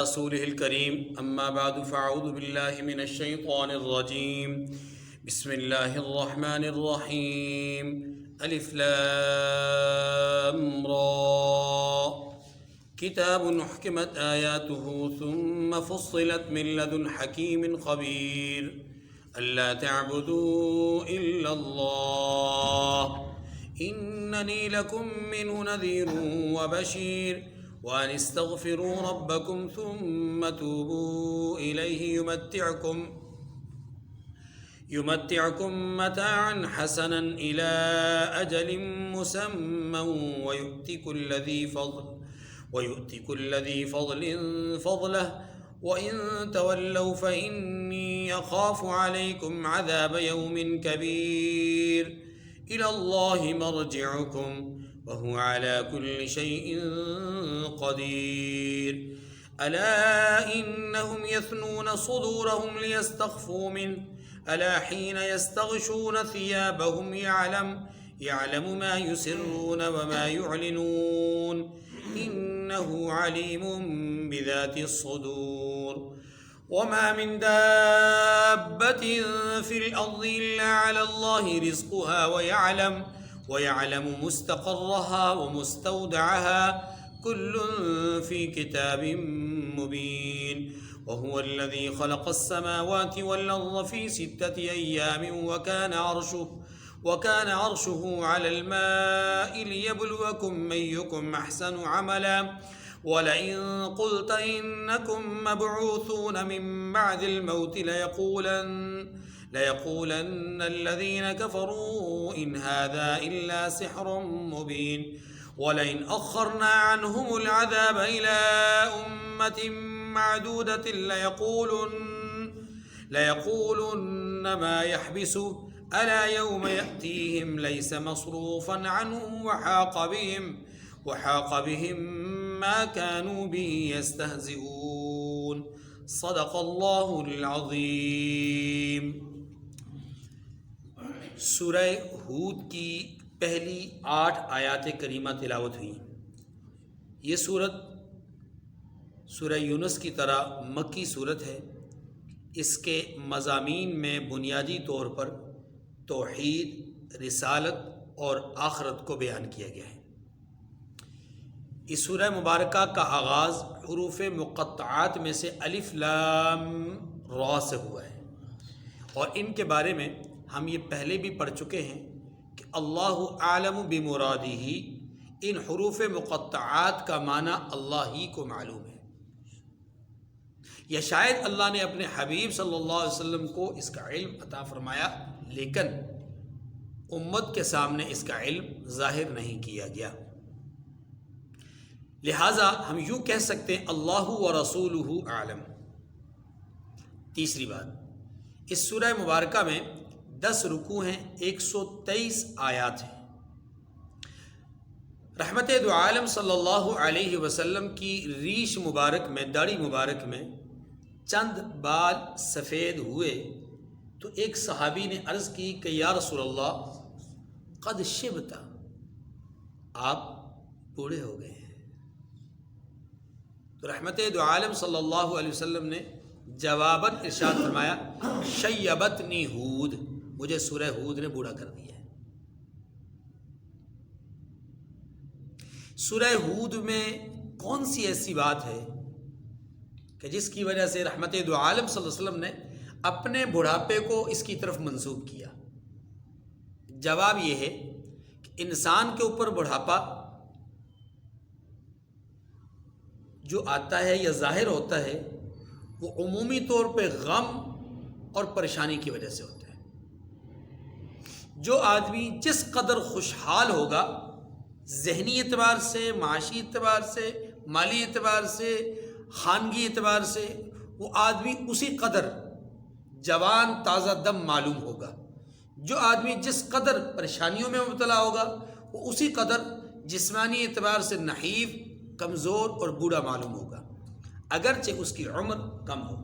رسوله الكريم أما بعد فأعوذ بالله من الشيطان الرجيم بسم الله الرحمن الرحيم ألف لام را كتاب أحكمت آياته ثم فصلت من لدن حكيم خبير ألا تعبدوا إلا الله إنني لكم منه نذير وبشير وأن استغفروا ربكم ثم توبوا إليه يمتعكم متاعا حسنا إلى أجل مسمى ويؤتي كل ذي فضل فضله وإن تولوا فإني أخاف عليكم عذاب يوم كبير إلى الله مرجعكم وهو على كل شيء قدير ألا إنهم يثنون صدورهم ليستخفوا منه ألا حين يستغشون ثيابهم يعلم ما يسرون وما يعلنون إنه عليم بذات الصدور وما من دابة في الأرض إلا على الله رزقها ويعلم مستقرها ومستودعها كل في كتاب مبين وهو الذي خلق السماوات والأرض في 6 أيام وكان عرشه على الماء ليبلوكم أيكم أحسن عملا ولئن قلت إنكم مبعوثون من بعد الموت ليقولن الذين كفروا إن هذا إلا سحر مبين ولئن أخرنا عنهم العذاب إلى أمة معدودة ليقولن ما يحبسه ألا يوم يأتيهم ليس مصروفا عنهم وحاق بهم ما كانوا به يستهزئون صدق الله العظیم۔ سورہ ہود کی پہلی 8 آیات کریمہ تلاوت ہوئی۔ یہ سورت سورہ یونس کی طرح مکی سورت ہے۔ اس کے مضامین میں بنیادی طور پر توحید، رسالت اور آخرت کو بیان کیا گیا ہے۔ اس سورہ مبارکہ کا آغاز حروف مقطعات میں سے الف لام را سے ہوا ہے، اور ان کے بارے میں ہم یہ پہلے بھی پڑھ چکے ہیں کہ اللہ اعلم بمرادہ، ان حروف مقطعات کا معنی اللہ ہی کو معلوم ہے، یا شاید اللہ نے اپنے حبیب صلی اللہ علیہ وسلم کو اس کا علم عطا فرمایا، لیکن امت کے سامنے اس کا علم ظاہر نہیں کیا گیا۔ لہٰذا ہم یوں کہہ سکتے ہیں اللہ و رسولہ اعلم۔ تیسری بات، اس سورہ مبارکہ میں 10 رکوع ہیں، 123 آیات ہیں۔ رحمت دو عالم صلی اللہ علیہ وسلم کی ریش مبارک میں، داڑھی مبارک میں چند بال سفید ہوئے تو ایک صحابی نے عرض کی کہ یا رسول اللہ قد شبت، آپ بوڑھے ہو گئے ہیں۔ تو رحمت دو عالم صلی اللہ علیہ وسلم نے جواباً ارشاد فرمایا شیبتنی ہود، مجھے سورہ ہود نے بوڑھا کر دیا ہے۔ سورہ ہود میں کون سی ایسی بات ہے کہ جس کی وجہ سے رحمت دو عالم صلی اللہ علیہ وسلم نے اپنے بڑھاپے کو اس کی طرف منسوب کیا؟ جواب یہ ہے کہ انسان کے اوپر بڑھاپا جو آتا ہے یا ظاہر ہوتا ہے وہ عمومی طور پہ غم اور پریشانی کی وجہ سے ہوتا ہے۔ جو آدمی جس قدر خوشحال ہوگا ذہنی اعتبار سے، معاشی اعتبار سے، مالی اعتبار سے، خانگی اعتبار سے، وہ آدمی اسی قدر جوان تازہ دم معلوم ہوگا۔ جو آدمی جس قدر پریشانیوں میں مبتلا ہوگا وہ اسی قدر جسمانی اعتبار سے نحیف، کمزور اور بوڑھا معلوم ہوگا، اگرچہ اس کی عمر کم ہو۔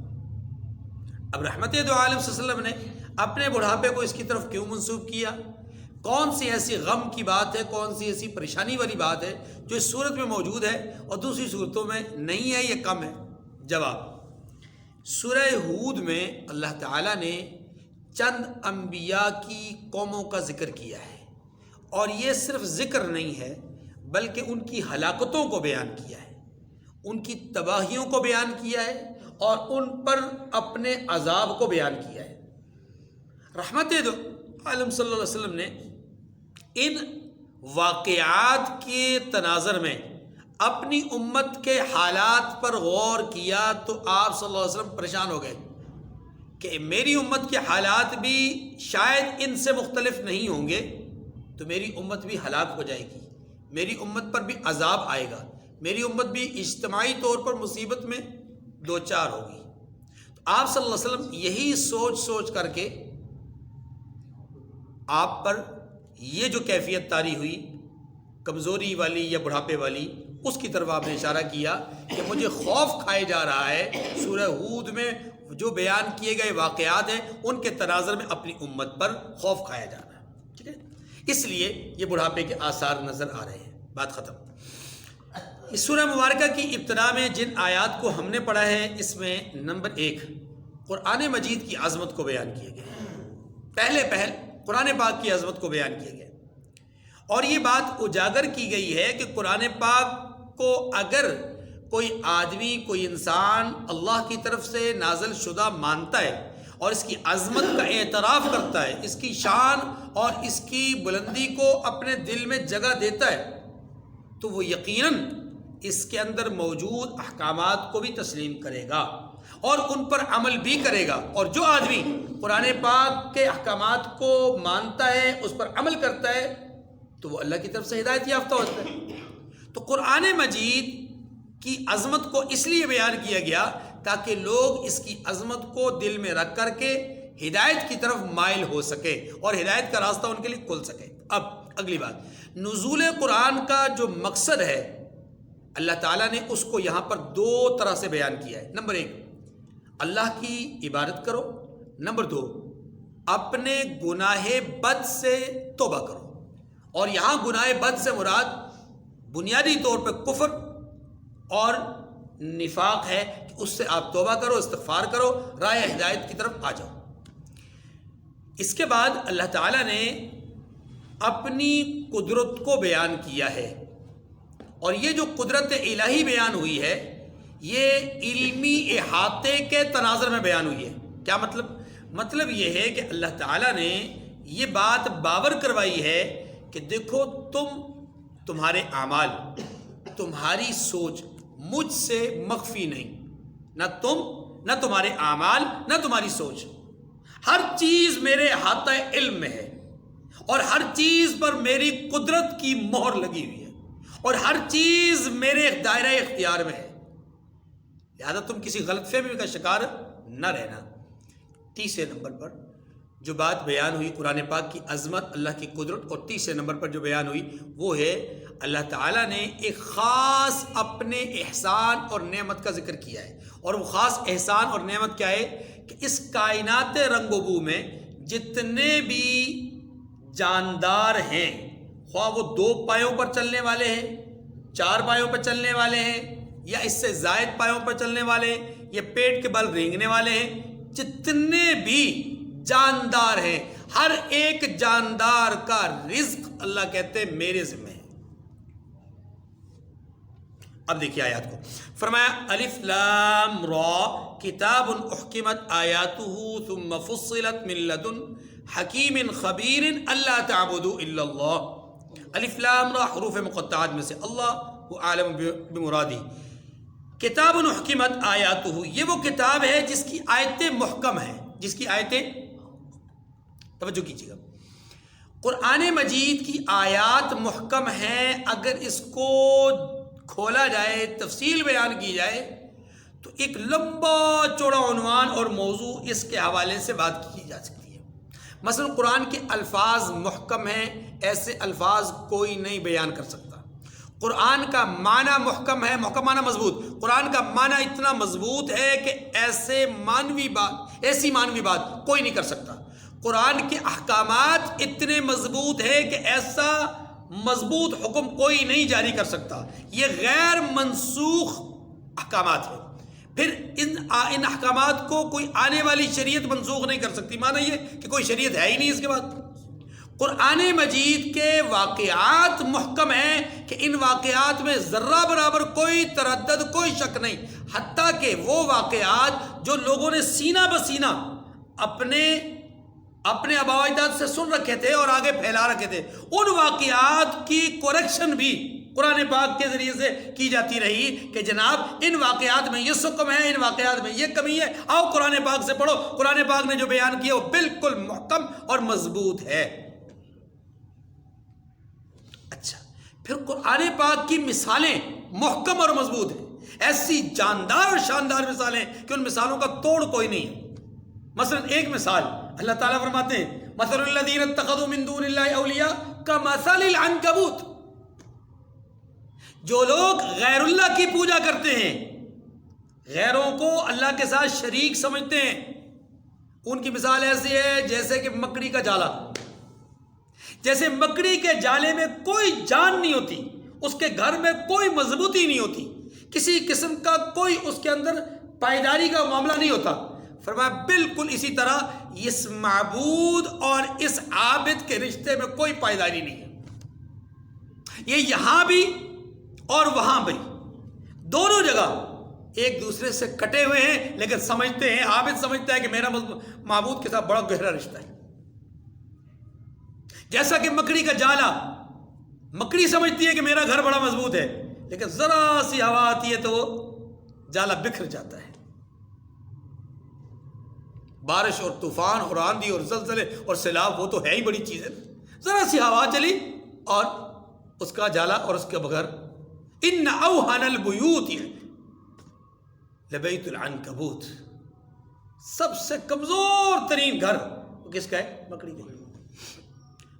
اب رحمت دو عالم صلی اللہ علیہ وسلم نے اپنے بڑھاپے کو اس کی طرف کیوں منسوب کیا؟ کون سی ایسی غم کی بات ہے، کون سی ایسی پریشانی والی بات ہے جو اس صورت میں موجود ہے اور دوسری صورتوں میں نہیں ہے یا کم ہے؟ جواب: سورہ ہود میں اللہ تعالیٰ نے چند انبیاء کی قوموں کا ذکر کیا ہے، اور یہ صرف ذکر نہیں ہے بلکہ ان کی ہلاکتوں کو بیان کیا ہے، ان کی تباہیوں کو بیان کیا ہے، اور ان پر اپنے عذاب کو بیان کیا ہے۔ رحمت دو عالم صلی اللہ علیہ وسلم نے ان واقعات کے تناظر میں اپنی امت کے حالات پر غور کیا تو آپ صلی اللہ علیہ وسلم پریشان ہو گئے کہ میری امت کے حالات بھی شاید ان سے مختلف نہیں ہوں گے، تو میری امت بھی ہلاک ہو جائے گی، میری امت پر بھی عذاب آئے گا، میری امت بھی اجتماعی طور پر مصیبت میں دوچار ہوگی۔ تو آپ صلی اللہ علیہ وسلم یہی سوچ کر کے آپ پر یہ جو کیفیت طاری ہوئی کمزوری والی یا بڑھاپے والی، اس کی طرف آپ نے اشارہ کیا کہ مجھے خوف کھائے جا رہا ہے سورہ ہود میں جو بیان کیے گئے واقعات ہیں ان کے تناظر میں اپنی امت پر خوف کھایا جا رہا ہے، ٹھیک ہے، اس لیے یہ بڑھاپے کے آثار نظر آ رہے ہیں۔ بات ختم۔ اس سورہ مبارکہ کی ابتدا میں جن آیات کو ہم نے پڑھا ہے، اس میں نمبر 1 قرآن مجید کی عظمت کو بیان کیا گیا، پہل قرآن پاک کی عظمت کو بیان کیا گیا، اور یہ بات اجاگر کی گئی ہے کہ قرآن پاک کو اگر کوئی آدمی، کوئی انسان اللہ کی طرف سے نازل شدہ مانتا ہے اور اس کی عظمت کا اعتراف کرتا ہے، اس کی شان اور اس کی بلندی کو اپنے دل میں جگہ دیتا ہے، تو وہ یقیناً اس کے اندر موجود احکامات کو بھی تسلیم کرے گا اور ان پر عمل بھی کرے گا۔ اور جو آدمی قرآن پاک کے احکامات کو مانتا ہے، اس پر عمل کرتا ہے، تو وہ اللہ کی طرف سے ہدایت یافتہ ہوتا ہے۔ تو قرآن مجید کی عظمت کو اس لیے بیان کیا گیا تاکہ لوگ اس کی عظمت کو دل میں رکھ کر کے ہدایت کی طرف مائل ہو سکے اور ہدایت کا راستہ ان کے لیے کھل سکے۔ اب اگلی بات، نزول قرآن کا جو مقصد ہے اللہ تعالیٰ نے اس کو یہاں پر 2 طرح سے بیان کیا ہے۔ نمبر 1، اللہ کی عبادت کرو، نمبر 2، اپنے گناہ بد سے توبہ کرو۔ اور یہاں گناہ بد سے مراد بنیادی طور پہ کفر اور نفاق ہے کہ اس سے آپ توبہ کرو، استغفار کرو، راہ ہدایت کی طرف آ جاؤ۔ اس کے بعد اللہ تعالیٰ نے اپنی قدرت کو بیان کیا ہے، اور یہ جو قدرت الہی بیان ہوئی ہے یہ علمی احاطے کے تناظر میں بیان ہوئی ہے۔ کیا مطلب یہ ہے کہ اللہ تعالیٰ نے یہ بات باور کروائی ہے کہ دیکھو تمہارے اعمال، تمہاری سوچ مجھ سے مخفی نہیں، نہ تمہارے اعمال نہ تمہاری سوچ، ہر چیز میرے احاطہ علم میں ہے، اور ہر چیز پر میری قدرت کی مہر لگی ہوئی ہے، اور ہر چیز میرے دائرہ اختیار میں ہے، لہذا تم کسی غلط فہمی کا شکار نہ رہنا۔ تیسرے نمبر پر جو بات بیان ہوئی قرآن پاک کی عظمت، اللہ کی قدرت، اور تیسرے نمبر پر جو بیان ہوئی وہ ہے اللہ تعالیٰ نے ایک خاص اپنے احسان اور نعمت کا ذکر کیا ہے، اور وہ خاص احسان اور نعمت کیا ہے کہ اس کائنات رنگ و بو میں جتنے بھی جاندار ہیں، خواہ وہ 2 پایوں پر چلنے والے ہیں، 4 پایوں پر چلنے والے ہیں، یا اس سے زائد پایوں پر چلنے والے ہیں، یا پیٹ کے بل رینگنے والے ہیں، جتنے بھی جاندار ہیں، ہر ایک جاندار کا رزق اللہ کہتے ہیں میرے ذمہ ہے۔ اب دیکھیے آیات کو، فرمایا الف لام را کتاب احکمت آیاتہ ثم فصلت من لدن حکیم خبیر اللہ تعبدوا الا اللہ۔ الف لام را حروف مقطعات میں سے، اللہ عالم بمرادی۔ کتاب احکمت آیاتہ، یہ وہ کتاب ہے جس کی آیتیں محکم ہیں، جس کی آیتیں، توجہ کیجیے گا، قرآن مجید کی آیات محکم ہیں۔ اگر اس کو کھولا جائے، تفصیل بیان کی جائے تو ایک لمبا چوڑا عنوان اور موضوع اس کے حوالے سے بات کی جا سکتی ہے۔ مثلا قرآن کے الفاظ محکم ہیں، ایسے الفاظ کوئی نہیں بیان کر سکتا۔ قرآن کا معنی محکم ہے، محکم معنی مضبوط، قرآن کا معنی اتنا مضبوط ہے کہ ایسی مانوی بات کوئی نہیں کر سکتا۔ قرآن کے احکامات اتنے مضبوط ہیں کہ ایسا مضبوط حکم کوئی نہیں جاری کر سکتا، یہ غیر منسوخ احکامات ہیں۔ پھر ان احکامات کو کوئی آنے والی شریعت منسوخ نہیں کر سکتی. معنی یہ کہ کوئی شریعت ہے ہی نہیں اس کے بعد. قرآن مجید کے واقعات محکم ہیں کہ ان واقعات میں ذرہ برابر کوئی تردد، کوئی شک نہیں. حتیٰ کہ وہ واقعات جو لوگوں نے سینہ بسینہ اپنے آباء و اجداد سے سن رکھے تھے اور آگے پھیلا رکھے تھے، ان واقعات کی کوریکشن بھی قرآن پاک کے ذریعے سے کی جاتی رہی کہ جناب ان واقعات میں یہ حکم ہے، ان واقعات میں یہ کمی ہے، آؤ قرآن پاک سے پڑھو. قرآن پاک نے جو بیان کیا وہ بالکل محکم اور مضبوط ہے. اچھا، پھر قرآن پاک کی مثالیں محکم اور مضبوط ہیں، ایسی جاندار اور شاندار مثالیں کہ ان مثالوں کا توڑ کوئی نہیں ہے. مثلا ایک مثال اللہ تعالیٰ فرماتے ہیں مثل الذین اتخذوا من دون اللہ اولیاء کمثل العنکبوت. جو لوگ غیر اللہ کی پوجا کرتے ہیں، غیروں کو اللہ کے ساتھ شریک سمجھتے ہیں، ان کی مثال ایسی ہے جیسے کہ مکڑی کا جالا. جیسے مکڑی کے جالے میں کوئی جان نہیں ہوتی، اس کے گھر میں کوئی مضبوطی نہیں ہوتی، کسی قسم کا کوئی اس کے اندر پائیداری کا معاملہ نہیں ہوتا. فرمایا بالکل اسی طرح اس معبود اور اس عابد کے رشتے میں کوئی پائیداری نہیں ہے. یہ یہاں بھی اور وہاں بھی، دونوں جگہ ایک دوسرے سے کٹے ہوئے ہیں، لیکن سمجھتے ہیں، عابد سمجھتا ہے کہ میرا معبود کے ساتھ بڑا گہرا رشتہ ہے. جیسا کہ مکڑی کا جالا، مکڑی سمجھتی ہے کہ میرا گھر بڑا مضبوط ہے، لیکن ذرا سی ہوا آتی ہے تو وہ جالا بکھر جاتا ہے. بارش اور طوفان اور آندھی اور زلزلے اور سیلاب وہ تو ہے ہی بڑی چیز ہے، ذرا سی ہوا چلی اور اس کا جالا اور اس کے بغیر. ان اوہن البیوت لبیت العنکبوت، سب سے کمزور ترین گھر وہ کس کا ہے؟ مکڑی کا.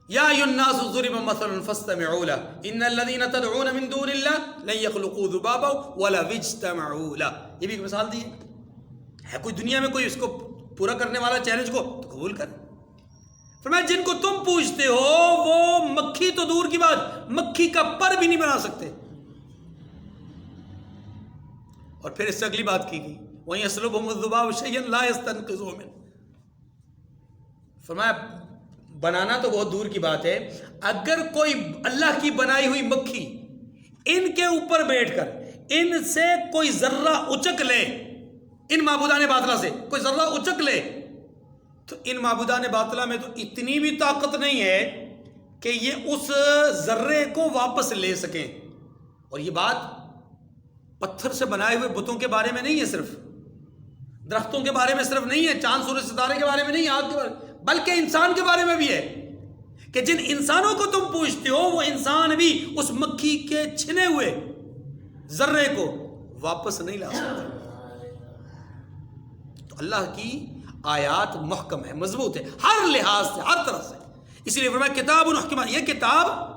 یا ایھا الناس ضرب مثل فاستمعوا له ان الذين تدعون من دون الله لن يخلقوا ذبابا ولو اجتمعوا له. یہ بھی ایک مثال دی ہے کوئی دنیا میں کوئی اس کو پورا کرنے والا چیلنج کو تو قبول کر. فرمایا جن کو تم پوچھتے ہو وہ مکھی تو دور کی بات، مکھی کا پر بھی نہیں بنا سکتے. اور پھر اس سے اگلی بات کی گئی وَإِنْ يَسْلُبْهُمُ الذُّبَابُ شَيْئًا لَا يَسْتَنْقِذُوهُ مِنْهُ. فرمایا بنانا تو بہت دور کی بات ہے، اگر کوئی اللہ کی بنائی ہوئی مکھی ان کے اوپر بیٹھ کر ان سے کوئی ذرہ اچک لے، ان معبودان باطلہ سے کوئی ذرہ اچک لے، تو ان معبودان باطلہ میں تو اتنی بھی طاقت نہیں ہے کہ یہ اس ذرے کو واپس لے سکیں. اور یہ بات پتھر سے بنائے ہوئے بتوں کے بارے میں نہیں ہے، صرف درختوں کے بارے میں صرف نہیں ہے، چاند سورج ستارے کے بارے میں نہیں، آگ کے بارے میں، بلکہ انسان کے بارے میں بھی ہے کہ جن انسانوں کو تم پوچھتے ہو وہ انسان بھی اس مکھی کے چھنے ہوئے ذرے کو واپس نہیں لا سکتے. تو اللہ کی آیات محکم ہے، مضبوط ہے ہر لحاظ سے، ہر طرح سے. اس لیے فرمایا کتاب محکمہ، یہ کتاب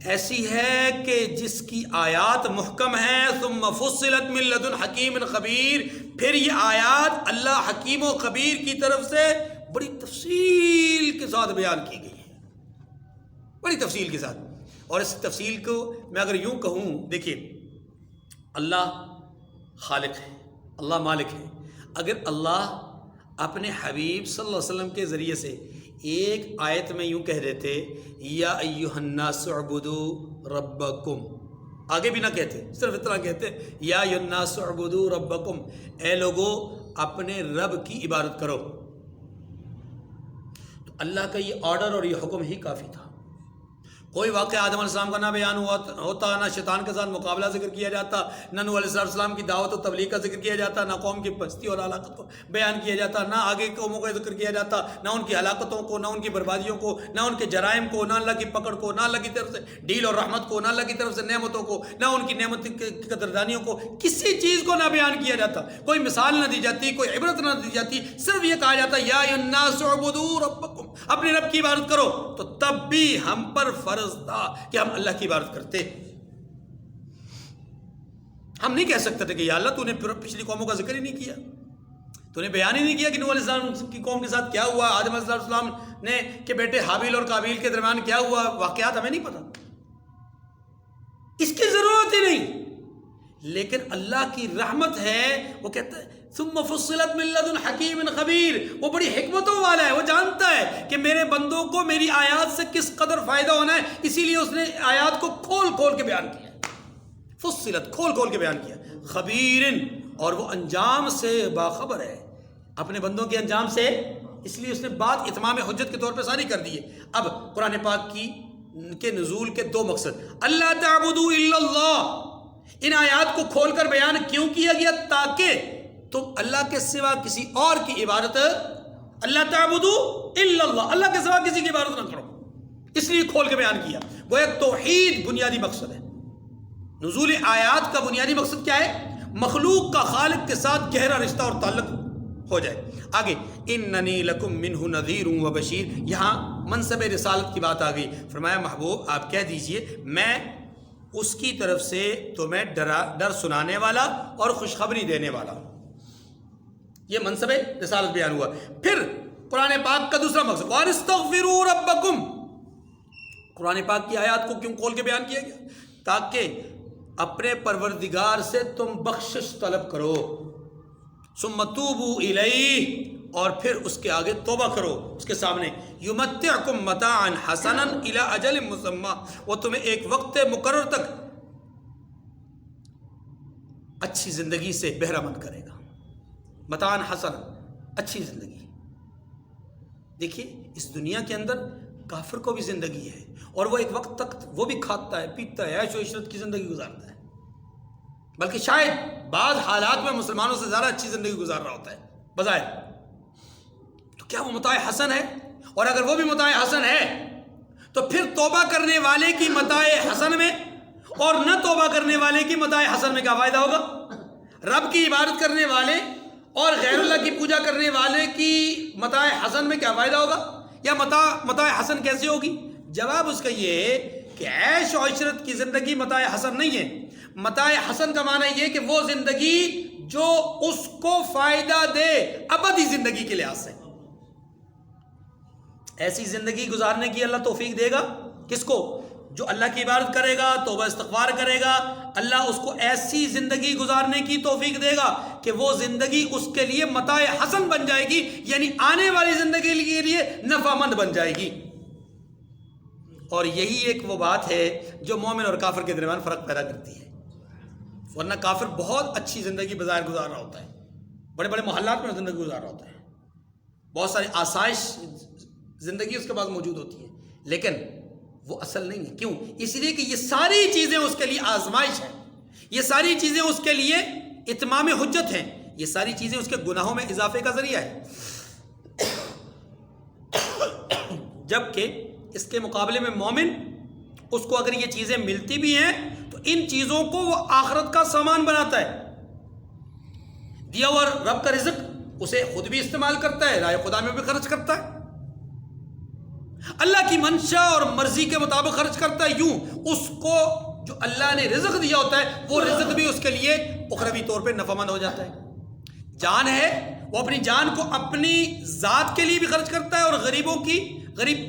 ایسی ہے کہ جس کی آیات محکم ہیں. ثم فصلت من لدن حکیم خبیر، پھر یہ آیات اللہ حکیم و خبیر کی طرف سے بڑی تفصیل کے ساتھ بیان کی گئی ہے، بڑی تفصیل کے ساتھ. اور اس تفصیل کو میں اگر یوں کہوں، دیکھیے اللہ خالق ہے، اللہ مالک ہے. اگر اللہ اپنے حبیب صلی اللہ علیہ وسلم کے ذریعے سے ایک آیت میں یوں کہہ دیتے یا ایھا الناس اعبدوا ربکم، آگے بھی نہ کہتے، صرف اتنا کہتے یا ایھا الناس اعبدوا ربکم، اے لوگو اپنے رب کی عبادت کرو، تو اللہ کا یہ آرڈر اور یہ حکم ہی کافی تھا. کوئی واقعہ آدم علیہ السلام کا نہ بیان ہوتا، نہ شیطان کے ساتھ مقابلہ ذکر کیا جاتا، نہ نوح علیہ السلام کی دعوت و تبلیغ کا ذکر کیا جاتا، نہ قوم کی پستی اور ہلاکت کو بیان کیا جاتا، نہ آگے قوموں کا ذکر کیا جاتا، نہ ان کی ہلاکتوں کو، نہ ان کی بربادیوں کو، نہ ان کے جرائم کو، نہ اللہ کی پکڑ کو، نہ اللہ کی طرف سے ڈیل اور رحمت کو، نہ اللہ کی طرف سے نعمتوں کو، نہ ان کی نعمت کی قدردانیوں کو، کسی چیز کو نہ بیان کیا جاتا، کوئی مثال نہ دی جاتی، کوئی عبرت نہ دی جاتی، صرف یہ کہا جاتا یا ایھا الناس اعبدوا ربکم، اپنے رب کی عبادت کرو. تو تب بھی ہم پر فرض تھا کہ ہم اللہ کی عبادت کرتے. ہم نہیں کہہ سکتے تھے کہ یا اللہ تو نے پچھلی قوموں کا ذکر ہی نہیں کیا، تو نے بیان ہی نہیں کیا کہ نوح علیہ السلام کی قوم کے ساتھ کیا ہوا، آدم علیہ السلام نے کہ بیٹے حابیل اور قابیل کے درمیان کیا ہوا، واقعات ہمیں نہیں پتا. اس کی ضرورت ہی نہیں، لیکن اللہ کی رحمت ہے، وہ کہتا ہے ثم فصلت من لدن حکیم خبیر، وہ بڑی حکمتوں والا ہے، وہ جانتا ہے کہ میرے بندوں کو میری آیات سے کس قدر فائدہ ہونا ہے، اسی لیے اس نے آیات کو کھول کھول کے بیان کیا، فصلت کھول کھول کے بیان کیا، خبیرن، اور وہ انجام سے باخبر ہے، اپنے بندوں کے انجام سے، اس لیے اس نے بات اتمام حجت کے طور پہ ساری کر دی ہے۔ اب قرآن پاک کے نزول کے دو مقصد، اللہ تعبدوا الا اللہ، ان آیات کو کھول کر بیان کیوں کیا گیا؟ تاکہ تم اللہ کے سوا کسی اور کی عبادت، اللہ تعبدوا الا اللہ، اللہ کے سوا کسی کی عبادت نہ کرو، اس لیے کھول کے بیان کیا۔ وہ ایک توحید بنیادی مقصد ہے۔ نزول آیات کا بنیادی مقصد کیا ہے؟ مخلوق کا خالق کے ساتھ گہرا رشتہ اور تعلق ہو جائے۔ آگے اننی لکم منہ نذیر و بشیر، یہاں منصب رسالت کی بات آ گئی۔ فرمایا محبوب آپ کہہ دیجئے میں اس کی طرف سے تمہیں ڈر سنانے والا اور خوشخبری دینے والا ہوں۔ یہ منصب رسالت بیان ہوا۔ پھر قرآن پاک کا دوسرا مقصد وَاسْتَغْفِرُوا رَبَّكُمْ، قرآن پاک کی آیات کو کیوں کھول کے بیان کیا گیا؟ تاکہ اپنے پروردگار سے تم بخشش طلب کرو، ثم توبوا الیہ، اور پھر اس کے آگے توبہ کرو اس کے سامنے، یمتعکم متاعا حسنا الی اجل مسمی، وہ تمہیں ایک وقت مقرر تک اچھی زندگی سے بہرہ مند کرے گا۔ متاعا حسنا، اچھی زندگی۔ دیکھیے اس دنیا کے اندر کافر کو بھی زندگی ہے، اور وہ ایک وقت تک وہ بھی کھاتا ہے پیتا ہے، عیش و عشرت کی زندگی گزارتا ہے، بلکہ شاید بعض حالات میں مسلمانوں سے زیادہ اچھی زندگی گزار رہا ہوتا ہے بظاہر۔ تو کیا وہ متاع حسن ہے؟ اور اگر وہ بھی متاع حسن ہے تو پھر توبہ کرنے والے کی متاع حسن میں اور نہ توبہ کرنے والے کی متاع حسن میں کیا فائدہ ہوگا؟ رب کی عبادت کرنے والے اور غیر اللہ کی پوجا کرنے والے کی متاع حسن میں کیا فائدہ ہوگا؟ یا متاع حسن کیسے ہوگی؟ جواب اس کا یہ ہے کہ عیش و عشرت کی زندگی متاع حسن نہیں ہے۔ متاع حسن کا معنی یہ کہ وہ زندگی جو اس کو فائدہ دے ابدی زندگی کے لحاظ سے، ایسی زندگی گزارنے کی اللہ توفیق دے گا کس کو؟ جو اللہ کی عبادت کرے گا، توبہ استغفار کرے گا، اللہ اس کو ایسی زندگی گزارنے کی توفیق دے گا کہ وہ زندگی اس کے لیے متاع حسن بن جائے گی، یعنی آنے والی زندگی کے لیے نفع مند بن جائے گی۔ اور یہی ایک وہ بات ہے جو مومن اور کافر کے درمیان فرق پیدا کرتی ہے، ورنہ کافر بہت اچھی زندگی بظاہر گزار رہا ہوتا ہے، بڑے بڑے محلات میں زندگی گزار رہا ہوتا ہے، بہت ساری آسائش زندگی اس کے پاس موجود ہوتی ہے، لیکن وہ اصل نہیں ہے۔ کیوں؟ اس لیے کہ یہ ساری چیزیں اس کے لیے آزمائش ہے، یہ ساری چیزیں اس کے لیے اتمام حجت ہیں، یہ ساری چیزیں اس کے گناہوں میں اضافے کا ذریعہ ہے۔ جبکہ اس کے مقابلے میں مومن، اس کو اگر یہ چیزیں ملتی بھی ہیں تو ان چیزوں کو وہ آخرت کا سامان بناتا ہے۔ دیا ہوا رب کا رزق اسے خود بھی استعمال کرتا ہے، راہ خدا میں بھی خرچ کرتا ہے، اللہ کی منشا اور مرضی کے مطابق خرچ کرتا ہے۔ یوں اس کو جو اللہ نے رزق دیا ہوتا ہے وہ رزق بھی اس کے لیے اخروی طور پہ نفع مند ہو جاتا ہے۔ جان ہے، وہ اپنی جان کو اپنی ذات کے لیے بھی خرچ کرتا ہے اور غریبوں کی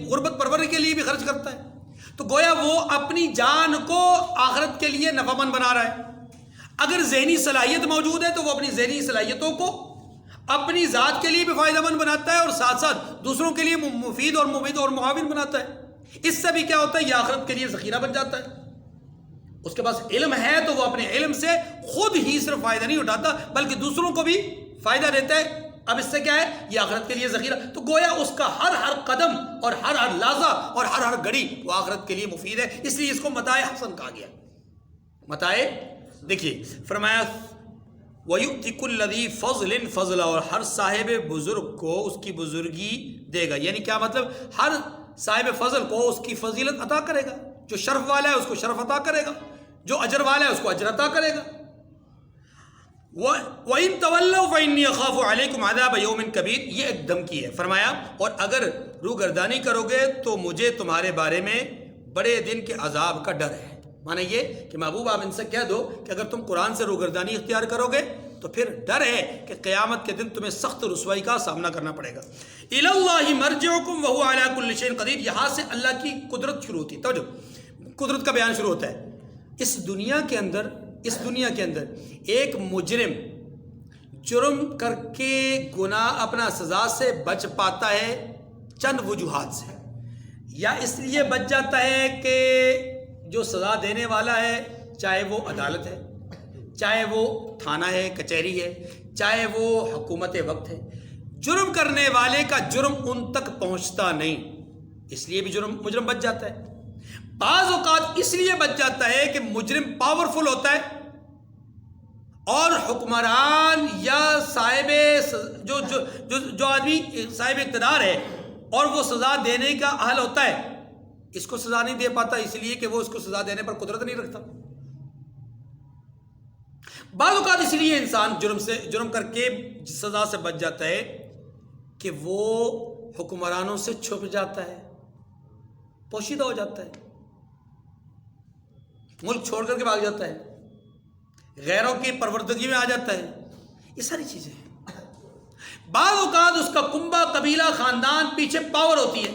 غربت پروری کے لیے بھی خرچ کرتا ہے، تو گویا وہ اپنی جان کو آخرت کے لیے نفع مند بنا رہا ہے۔ اگر ذہنی صلاحیت موجود ہے تو وہ اپنی ذہنی صلاحیتوں کو اپنی ذات کے لیے بھی فائدہ مند بناتا ہے اور ساتھ ساتھ دوسروں کے لیے مفید اور مفید اور معاون بناتا ہے۔ اس سے بھی کیا ہوتا ہے؟ یہ آخرت کے لیے ذخیرہ بن جاتا ہے۔ اس کے پاس علم ہے تو وہ اپنے علم سے خود ہی صرف فائدہ نہیں اٹھاتا بلکہ دوسروں کو بھی فائدہ دیتا ہے۔ اب اس سے کیا ہے؟ یہ آخرت کے لیے ذخیرہ، تو گویا اس کا ہر قدم اور ہر لحظہ اور ہر گھڑی وہ آخرت کے لیے مفید ہے، اس لیے اس کو متاع حسن کہا گیا۔ متاع، دیکھیے فرمایا وَيُؤْتِ كُلَّ ذِي فَضْلٍ فَضْلًا، اور ہر صاحب بزرگ کو اس کی بزرگی دے گا، یعنی کیا مطلب؟ ہر صاحب فضل کو اس کی فضیلت عطا کرے گا، جو شرف والا ہے اس کو شرف عطا کرے گا، جو اجر والا ہے اس کو اجر عطا کرے گا۔ وَإِن تَوَلَّوْا فَإِنِّي أَخَافُ عَلَيْكُمْ عَذَابَ يَوْمٍ كَبِيرٍ، یہ ایک دھمکی ہے۔ فرمایا اور اگر روگردانی کرو گے تو مجھے تمہارے بارے میں بڑے دن کے عذاب کا ڈر ہے۔ معنی یہ کہ محبوب آپ ان سے کہہ دو کہ اگر تم قرآن سے روگردانی اختیار کرو گے تو پھر ڈر ہے کہ قیامت کے دن تمہیں سخت رسوائی کا سامنا کرنا پڑے گا۔ إِلَى اللَّهِ مَرْجِعُكُمْ وَهُوَ عَلَى كُلِّ شَيْءٍ قَدِيرٌ، یہاں سے اللہ کی قدرت شروع ہوتی ہے۔ توجہ، قدرت کا بیان شروع ہوتا ہے۔ اس دنیا کے اندر اس دنیا کے اندر ایک مجرم جرم کر کے گناہ اپنا سزا سے بچ پاتا ہے چند وجوہات سے. یا اس لیے بچ جاتا ہے کہ جو سزا دینے والا ہے چاہے وہ عدالت ہے، چاہے وہ تھانہ ہے، کچہری ہے، چاہے وہ حکومت وقت ہے، جرم کرنے والے کا جرم ان تک پہنچتا نہیں، اس لیے بھی مجرم بچ جاتا ہے. بعض اوقات اس لیے بچ جاتا ہے کہ مجرم پاورفل ہوتا ہے اور حکمران یا صاحب جو آدمی صاحب اقتدار ہے اور وہ سزا دینے کا اہل ہوتا ہے، اس کو سزا نہیں دے پاتا اس لیے کہ وہ اس کو سزا دینے پر قدرت نہیں رکھتا. بعض اوقات اس لیے انسان جرم کر کے سزا سے بچ جاتا ہے کہ وہ حکمرانوں سے چھپ جاتا ہے، پوشیدہ ہو جاتا ہے، ملک چھوڑ کر کے بھاگ جاتا ہے، غیروں کی پروردگی میں آ جاتا ہے. یہ ساری چیزیں ہیں. بعض اوقات اس کا کنبہ، قبیلہ، خاندان پیچھے پاور ہوتی ہے،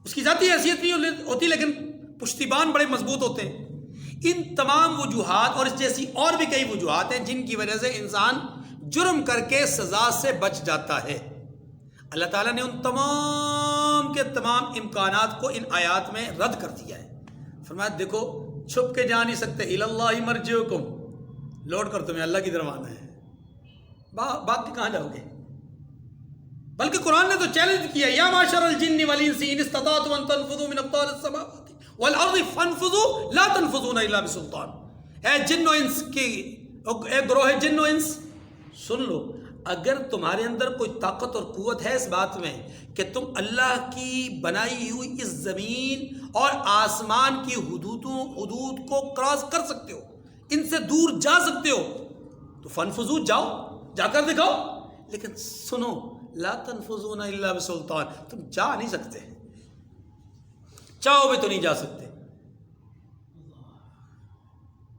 اس کی ذاتی حیثیت نہیں ہوتی لیکن پشتیبان بڑے مضبوط ہوتے ہیں. ان تمام وجوہات اور اس جیسی اور بھی کئی وجوہات ہیں جن کی وجہ سے انسان جرم کر کے سزا سے بچ جاتا ہے. اللہ تعالیٰ نے ان تمام کے تمام امکانات کو ان آیات میں رد کر دیا ہے. فرمایا دیکھو چھپ کے جا نہیں سکتے، الی اللہ مرجعکم، لوٹ کر تمہیں اللہ کی طرف آنا ہے، باقی کہاں جاؤ گے؟ بلکہ قرآن نے تو چیلنج کیا، یا معشر الجن والانس ان استطعتم ان تنفذوا من اقطار السماوات والارض فانفذوا لا تنفذون الا بسلطان. اے جن و انس کی، اے گروہ جن و انس، سن لو، اگر تمہارے اندر کوئی طاقت اور قوت ہے اس بات میں کہ تم اللہ کی بنائی ہوئی اس زمین اور آسمان کی حدود کو کراس کر سکتے ہو، ان سے دور جا سکتے ہو، تو فنفذو، جاؤ، جا کر دکھاؤ. لیکن سنو، لا تنفذون الا بسلطان، تم جا نہیں سکتے، چاہو بھی تو نہیں جا سکتے.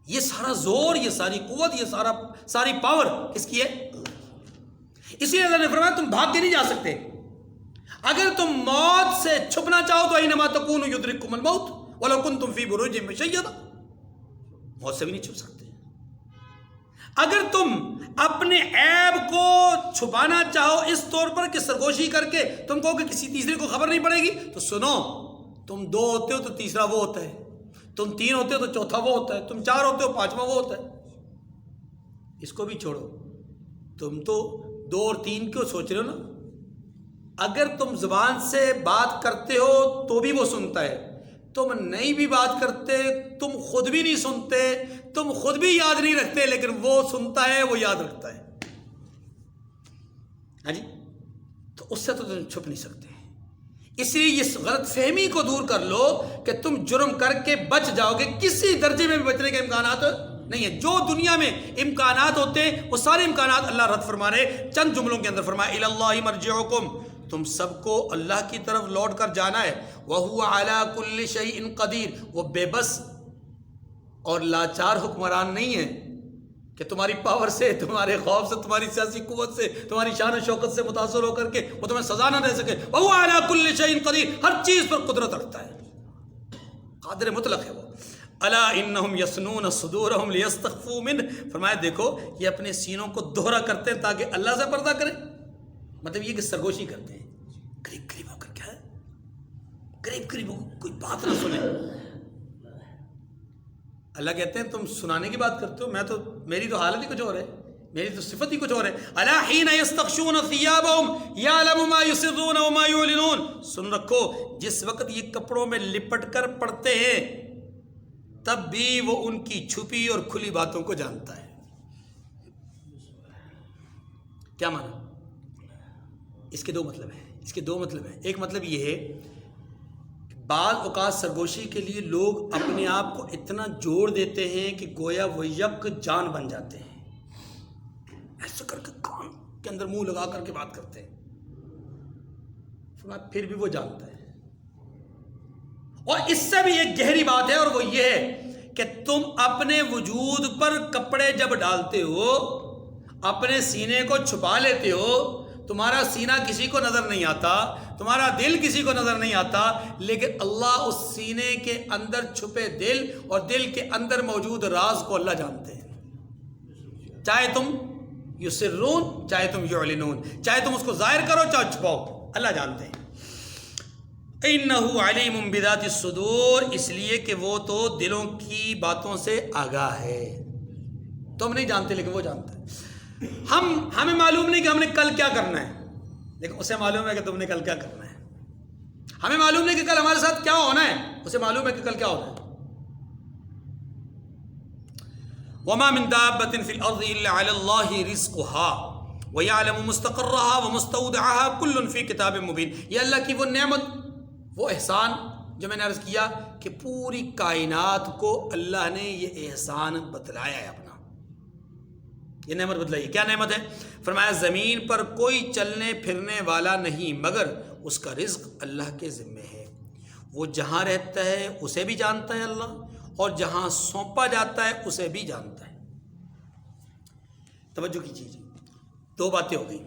یہ سارا زور، یہ ساری قوت، یہ ساری پاور کس کی ہے؟ اس لیے اللہ نے فرمایا تم بھاگ کے نہیں جا سکتے. اگر تم موت سے چھپنا چاہو تو اینما تکونوا یدرککم الموت ولو کنتم فی بروج مشیدہ، موت سے بھی نہیں چھپ سکتے. اگر تم اپنے عیب کو چھپانا چاہو اس طور پر کہ سرگوشی کر کے تم کہو کہ کسی تیسرے کو خبر نہیں پڑے گی، تو سنو، تم دو ہوتے ہو تو تیسرا وہ ہوتا ہے، تم تین ہوتے ہو تو چوتھا وہ ہوتا ہے، تم چار ہوتے ہو پانچواں وہ ہوتا ہے. اس کو بھی چھوڑو، تم تو دو اور تین کیوں سوچ رہے ہو نا؟ اگر تم زبان سے بات کرتے ہو تو بھی وہ سنتا ہے، تم نہیں بھی بات کرتے، تم خود بھی نہیں سنتے، تم خود بھی یاد نہیں رکھتے، لیکن وہ سنتا ہے، وہ یاد رکھتا ہے. ہاں جی، تو اس سے تو تم چھپ نہیں سکتے. اس لیے اس غلط فہمی کو دور کر لو کہ تم جرم کر کے بچ جاؤ گے. کسی درجے میں بھی بچنے کے امکانات نہیں ہے. جو دنیا میں امکانات ہوتے ہیں وہ سارے امکانات اللہ رد فرما رہے. چند جملوں کے اندر فرمایا الی اللہ مرجعکم، تم سب کو اللہ کی طرف لوٹ کر جانا ہے. وَهُوَ عَلَى كُلِّ شَيْءٍ قَدِيرٌ، وہ بے بس اور لاچار حکمران نہیں ہے کہ تمہاری پاور سے، تمہارے خوف سے، تمہاری سیاسی قوت سے، تمہاری شان و شوکت سے متاثر ہو کر کے وہ تمہیں سزا نہ دے سکے. وَهُوَ عَلَى كُلِّ شَيْءٍ قَدِيرٌ، ہر چیز پر قدرت رکھتا ہے، قادر مطلق ہے وہ. الا انہم یسنون صدورہم لیستخفوا منہ، فرمایا دیکھو یہ اپنے سینوں کو دوہرا کرتے ہیں تاکہ اللہ سے پردہ کریں. مطلب یہ کہ سرگوشی کرتے ہیں، قریب قریب ہو کر، کیا ہے قریب قریب ہو، کوئی بات نہ سنیں. اللہ کہتے ہیں تم سنانے کی بات کرتے ہو، میری تو حالت ہی کچھ اور ہے، میری تو صفت ہی کچھ اور ہے. الا حین یستغشون ثیابہم یعلم ما یسرون وما یعلنون، سن رکھو جس وقت یہ کپڑوں میں لپٹ کر پڑتے ہیں تب بھی وہ ان کی چھپی اور کھلی باتوں کو جانتا ہے. کیا مانا؟ اس کے دو مطلب ہیں. ایک مطلب یہ ہے کہ بعض اوقات سرگوشی کے لیے لوگ اپنے آپ کو اتنا جوڑ دیتے ہیں کہ گویا وہ یک جان بن جاتے ہیں، ایسا کر کے کان کے اندر منہ لگا کر کے بات کرتے ہیں. پھر بھی وہ جانتا ہے. اور اس سے بھی ایک گہری بات ہے اور وہ یہ ہے کہ تم اپنے وجود پر کپڑے جب ڈالتے ہو، اپنے سینے کو چھپا لیتے ہو، تمہارا سینہ کسی کو نظر نہیں آتا، تمہارا دل کسی کو نظر نہیں آتا، لیکن اللہ اس سینے کے اندر چھپے دل اور دل کے اندر موجود راز کو اللہ جانتے ہیں، چاہے تم یسرون چاہے تم یعلنون، چاہے تم اس کو ظاہر کرو چاہے چھپاؤ، اللہ جانتے ہیں۔ اِنَّهُ عَلِيمٌ بِذَاتِ الصُّدُورِ، اس لیے کہ وہ تو دلوں کی باتوں سے آگاہ ہے، تم نہیں جانتے لیکن وہ جانتا ہے۔ ہمیں معلوم نہیں کہ ہم نے کل کیا کرنا ہے، لیکن اسے معلوم ہے کہ تم نے کل کیا کرنا ہے۔ ہمیں معلوم نہیں کہ کل ہمارے ساتھ کیا ہونا ہے، اسے معلوم ہے کہ کل کیا ہونا ہے۔ وَمَا مِن دَابَّةٍ فِي الْأَرْضِ إِلَّا عَلَى اللَّهِ رِزْقُهَا وَيَعْلَمُ مُسْتَقَرَّهَا وَمُسْتَوْدَعَهَا كُلٌّ فِي كِتَابٍ مُبِينٍ، یہ اللہ کی وہ نعمت، وہ احسان جو میں نے عرض کیا کہ پوری کائنات کو اللہ نے یہ احسان بتلایا ہے، اپنا یہ نعمت بتلائی۔ کیا نعمت ہے؟ فرمایا زمین پر کوئی چلنے پھرنے والا نہیں مگر اس کا رزق اللہ کے ذمے ہے، وہ جہاں رہتا ہے اسے بھی جانتا ہے اللہ، اور جہاں سونپا جاتا ہے اسے بھی جانتا ہے۔ توجہ کیجیے، دو باتیں ہو گئی۔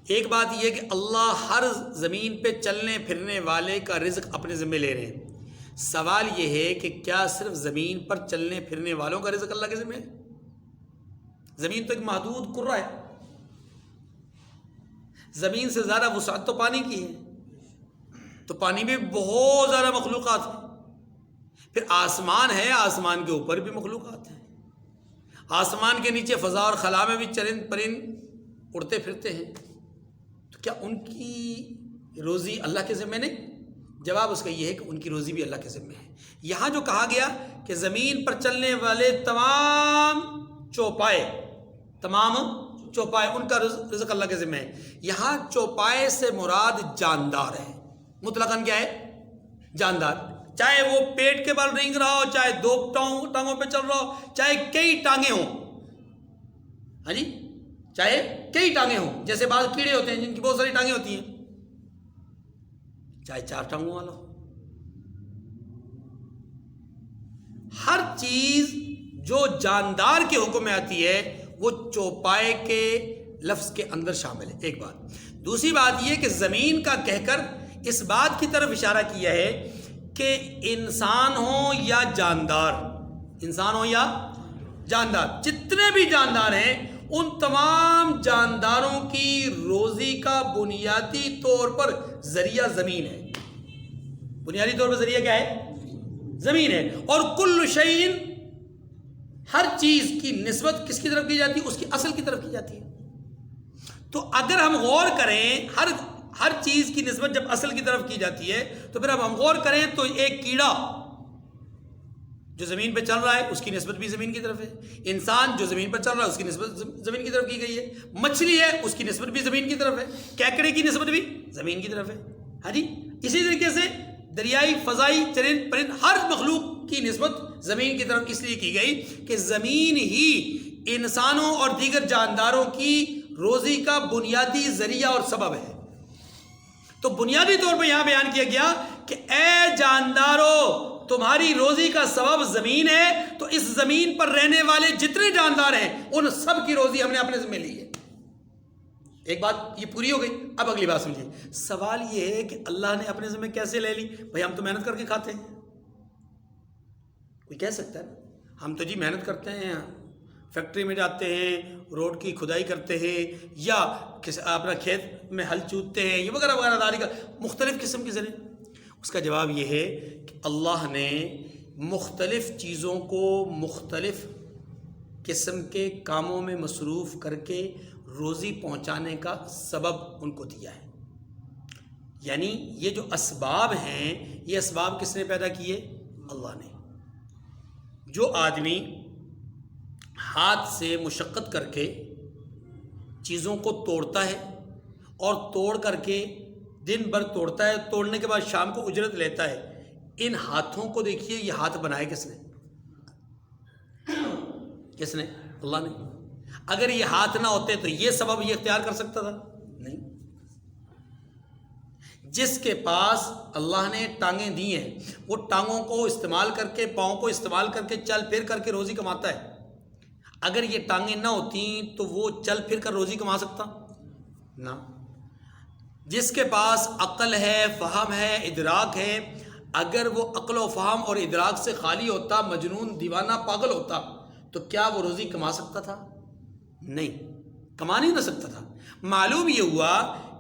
ایک بات یہ کہ اللہ ہر زمین پہ چلنے پھرنے والے کا رزق اپنے ذمہ لے رہے ہیں۔ سوال یہ ہے کہ کیا صرف زمین پر چلنے پھرنے والوں کا رزق اللہ کے ذمہ ہے؟ زمین تو ایک محدود کرہ ہے، زمین سے زیادہ وسعت تو پانی کی ہے، تو پانی میں بہت زیادہ مخلوقات ہیں۔ پھر آسمان ہے، آسمان کے اوپر بھی مخلوقات ہیں، آسمان کے نیچے فضا اور خلا میں بھی چرند پرند اڑتے پھرتے ہیں، تو کیا ان کی روزی اللہ کے ذمہ نہیں؟ جواب اس کا یہ ہے کہ ان کی روزی بھی اللہ کے ذمہ ہے۔ یہاں جو کہا گیا کہ زمین پر چلنے والے تمام چوپائے ان کا رزق اللہ کے ذمہ ہے، یہاں چوپائے سے مراد جاندار ہے، مطلقاً کیا ہے؟ جاندار، چاہے وہ پیٹ کے بل رینگ رہا ہو، چاہے دو ٹانگوں پہ چل رہا ہو، چاہے کئی ٹانگیں ہوں، ہاں جی، چاہے کئی ٹانگیں ہوں، جیسے بعض کیڑے ہوتے ہیں جن کی بہت ساری ٹانگیں ہوتی ہیں، چاہے 4 ٹانگوں والا ہو، ہر چیز جو جاندار کے حکم میں آتی ہے وہ چوپائے کے لفظ کے اندر شامل ہے۔ ایک بات، دوسری بات یہ کہ زمین کا کہہ کر اس بات کی طرف اشارہ کیا ہے کہ انسان ہو یا جاندار، انسان ہو یا جاندار، جتنے بھی جاندار ہیں ان تمام جانداروں کی روزی کا بنیادی طور پر ذریعہ زمین ہے۔ بنیادی طور پر ذریعہ کیا ہے؟ زمین ہے۔ اور کل شیء، ہر چیز کی نسبت کس کی طرف کی جاتی ہے؟ اس کی اصل کی طرف کی جاتی ہے۔ تو اگر ہم غور کریں، ہر چیز کی نسبت جب اصل کی طرف کی جاتی ہے تو پھر اب ہم غور کریں تو ایک کیڑا جو زمین پہ چل رہا ہے اس کی نسبت بھی زمین کی طرف ہے، انسان جو زمین پر چل رہا ہے اس کی نسبت زمین کی طرف کی گئی ہے، مچھلی ہے اس کی نسبت بھی زمین کی طرف ہے، کیکڑے کی نسبت بھی زمین کی طرف ہے، ہاں جی۔ اسی طریقے سے دریائی، فضائی، چرند پرند، ہر مخلوق کی نسبت زمین کی طرف اس لیے کی گئی کہ زمین ہی انسانوں اور دیگر جانداروں کی روزی کا بنیادی ذریعہ اور سبب ہے۔ تو بنیادی طور پر یہاں بیان کیا گیا کہ اے جانداروں، تمہاری روزی کا سبب زمین ہے، تو اس زمین پر رہنے والے جتنے جاندار ہیں ان سب کی روزی ہم نے اپنے ذمہ لی ہے۔ ایک بات یہ پوری ہو گئی، اب اگلی بات سمجھیے۔ سوال یہ ہے کہ اللہ نے اپنے ذمہ کیسے لے لی؟ بھائی ہم تو محنت کر کے کھاتے ہیں، کوئی کہہ سکتا ہے ہم تو جی محنت کرتے ہیں، فیکٹری میں جاتے ہیں، روڈ کی کھدائی کرتے ہیں، یا اپنا کھیت میں ہل چوتتے ہیں، یہ وغیرہ وغیرہ داری کا مختلف قسم کے ذریعے۔ اس کا جواب یہ ہے کہ اللہ نے مختلف چیزوں کو مختلف قسم کے کاموں میں مصروف کر کے روزی پہنچانے کا سبب ان کو دیا ہے۔ یعنی یہ جو اسباب ہیں، یہ اسباب کس نے پیدا کیے؟ اللہ نے۔ جو آدمی ہاتھ سے مشقت کر کے چیزوں کو توڑتا ہے اور توڑ کر کے دن بھر توڑتا ہے، توڑنے کے بعد شام کو اجرت لیتا ہے، ان ہاتھوں کو دیکھیے، یہ ہاتھ بنائے کس نے؟ کس نے؟ اللہ نے۔ اگر یہ ہاتھ نہ ہوتے تو یہ سبب یہ اختیار کر سکتا تھا؟ نہیں۔ جس کے پاس اللہ نے ٹانگیں دی ہیں وہ ٹانگوں کو استعمال کر کے، پاؤں کو استعمال کر کے چل پھر کر کے روزی کماتا ہے۔ اگر یہ ٹانگیں نہ ہوتی تو وہ چل پھر کر روزی کما سکتا؟ نہ۔ جس کے پاس عقل ہے، فہم ہے، ادراک ہے، اگر وہ عقل و فہم اور ادراک سے خالی ہوتا، مجنون، دیوانہ، پاگل ہوتا، تو کیا وہ روزی کما سکتا تھا؟ نہیں، کما نہیں نہ سکتا تھا۔ معلوم یہ ہوا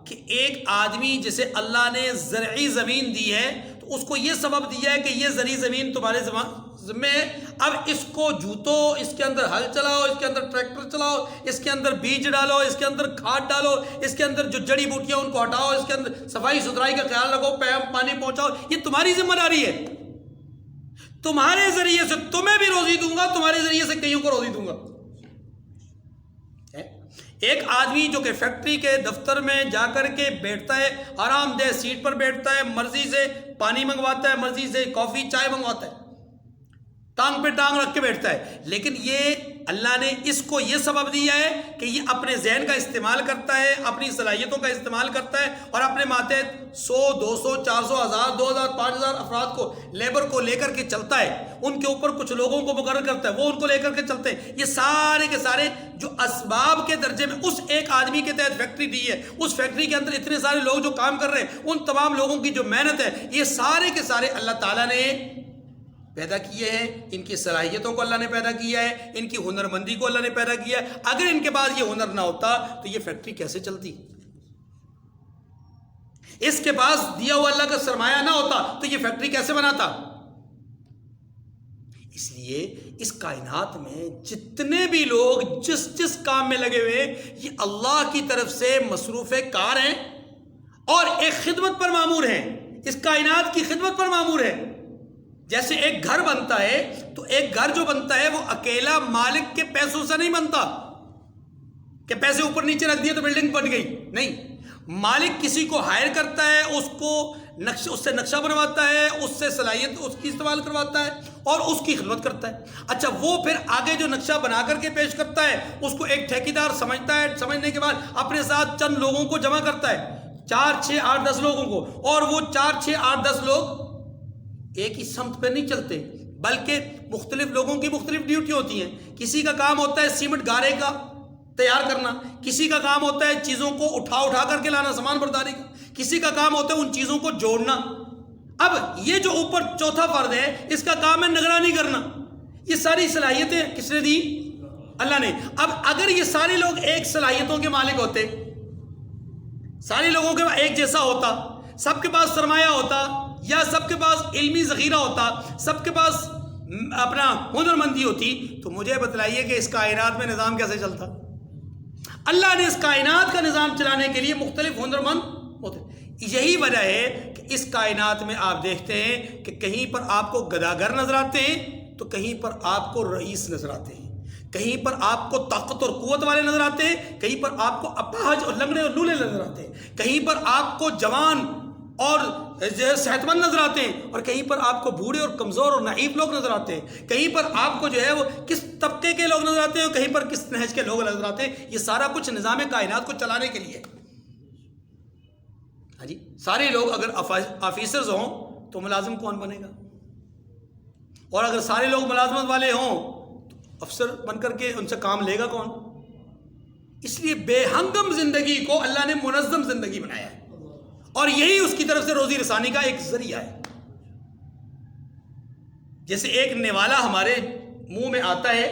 کہ ایک آدمی جسے اللہ نے زرعی زمین دی ہے تو اس کو یہ سبب دیا ہے کہ یہ زرعی زمین تمہارے ذمہ ہے، اب اس کو جوتو، اس کے اندر ہل چلاؤ، اس کے اندر ٹریکٹر چلاؤ، اس کے اندر بیج ڈالو، اس کے اندر کھاد ڈالو، اس کے اندر جو جڑی بوٹیاں ان کو ہٹاؤ، اس کے اندر صفائی ستھرائی کا خیال رکھو، پانی پہنچاؤ، یہ تمہاری ذمہ داری ہے۔ تمہارے ذریعے سے تمہیں بھی روزی دوں گا، تمہارے ذریعے سے کئیوں کو روزی دوں گا۔ ایک آدمی جو کہ فیکٹری کے دفتر میں جا کر کے بیٹھتا ہے، آرام دہ سیٹ پر بیٹھتا ہے، مرضی سے پانی منگواتا ہے، مرضی سے کافی چائے منگواتا ہے، ٹانگ پہ ٹانگ رکھ کے بیٹھتا ہے، لیکن یہ اللہ نے اس کو یہ سبب دیا ہے کہ یہ اپنے ذہن کا استعمال کرتا ہے، اپنی صلاحیتوں کا استعمال کرتا ہے، اور اپنے ماتحت 100 200 400 1000 2000 5000 افراد کو، لیبر کو لے کر کے چلتا ہے، ان کے اوپر کچھ لوگوں کو مقرر کرتا ہے، وہ ان کو لے کر کے چلتے ہیں۔ یہ سارے کے سارے جو اسباب کے درجے میں اس ایک آدمی کے تحت فیکٹری دی ہے، اس فیکٹری کے اندر اتنے سارے لوگ جو کام کر رہے ہیں، ان تمام لوگوں کی جو محنت ہے، یہ سارے کے سارے اللہ تعالیٰ نے پیدا کیے ہیں۔ ان کی صلاحیتوں کو اللہ نے پیدا کیا ہے، ان کی ہنرمندی کو اللہ نے پیدا کیا ہے۔ اگر ان کے پاس یہ ہنر نہ ہوتا تو یہ فیکٹری کیسے چلتی؟ اس کے پاس دیا ہوا اللہ کا سرمایہ نہ ہوتا تو یہ فیکٹری کیسے بناتا؟ اس لیے اس کائنات میں جتنے بھی لوگ جس جس کام میں لگے ہوئے، یہ اللہ کی طرف سے مصروف کار ہیں اور ایک خدمت پر مامور ہیں، اس کائنات کی خدمت پر مامور ہے۔ جیسے ایک گھر بنتا ہے تو ایک گھر جو بنتا ہے وہ اکیلا مالک کے پیسوں سے نہیں بنتا کہ پیسے اوپر نیچے رکھ دیے تو بلڈنگ بن گئی، نہیں، مالک کسی کو ہائر کرتا ہے، اس سے نقشہ بنواتا ہے، اس سے صلاحیت اس کی استعمال کرواتا ہے اور اس کی خدمت کرتا ہے۔ اچھا، وہ پھر آگے جو نقشہ بنا کر کے پیش کرتا ہے اس کو ایک ٹھیکیدار سمجھتا ہے، سمجھنے کے بعد اپنے ساتھ چند لوگوں کو جمع کرتا ہے، 4 6 8 10 لوگوں کو، اور وہ 4 6 8 10 لوگ ایک ہی سمت پہ نہیں چلتے، بلکہ مختلف لوگوں کی مختلف ڈیوٹی ہوتی ہیں۔ کسی کا کام ہوتا ہے سیمنٹ گارے کا تیار کرنا، کسی کا کام ہوتا ہے چیزوں کو اٹھا کر کے لانا، سامان برداری کا، کسی کا کام ہوتا ہے ان چیزوں کو جوڑنا۔ اب یہ جو اوپر چوتھا فرد ہے، اس کا کام ہے نگرانی کرنا۔ یہ ساری صلاحیتیں کس نے دی؟ اللہ نے۔ اب اگر یہ سارے لوگ ایک صلاحیتوں کے مالک ہوتے، سارے لوگوں کے ایک جیسا ہوتا، سب کے پاس سرمایہ ہوتا، یا سب کے پاس علمی ذخیرہ ہوتا، سب کے پاس اپنا ہنرمندی ہوتی، تو مجھے بتلائیے کہ اس کائنات میں نظام کیسے چلتا؟ اللہ نے اس کائنات کا نظام چلانے کے لیے مختلف ہنرمند ہوتے۔ یہی وجہ ہے کہ اس کائنات میں آپ دیکھتے ہیں کہ کہیں پر آپ کو گداگر نظر آتے ہیں تو کہیں پر آپ کو رئیس نظر آتے ہیں، کہیں پر آپ کو طاقت اور قوت والے نظر آتے ہیں، کہیں پر آپ کو اپاہج اور لنگڑے اور لولے نظر آتے ہیں، کہیں پر آپ کو جوان اور صحت مند نظر آتے ہیں، اور کہیں پر آپ کو بوڑھے اور کمزور اور نحیف لوگ نظر آتے ہیں، کہیں پر آپ کو جو ہے وہ کس طبقے کے لوگ نظر آتے ہیں، کہیں پر کس نہج کے لوگ نظر آتے ہیں۔ یہ سارا کچھ نظام کائنات کو چلانے کے لیے۔ ہاں جی، سارے لوگ اگر آفیسرز ہوں تو ملازم کون بنے گا؟ اور اگر سارے لوگ ملازمت والے ہوں تو افسر بن کر کے ان سے کام لے گا کون؟ اس لیے بے ہنگم زندگی کو اللہ نے منظم زندگی بنایا ہے، اور یہی اس کی طرف سے روزی رسانی کا ایک ذریعہ ہے۔ جیسے ایک نوالا ہمارے منہ میں آتا ہے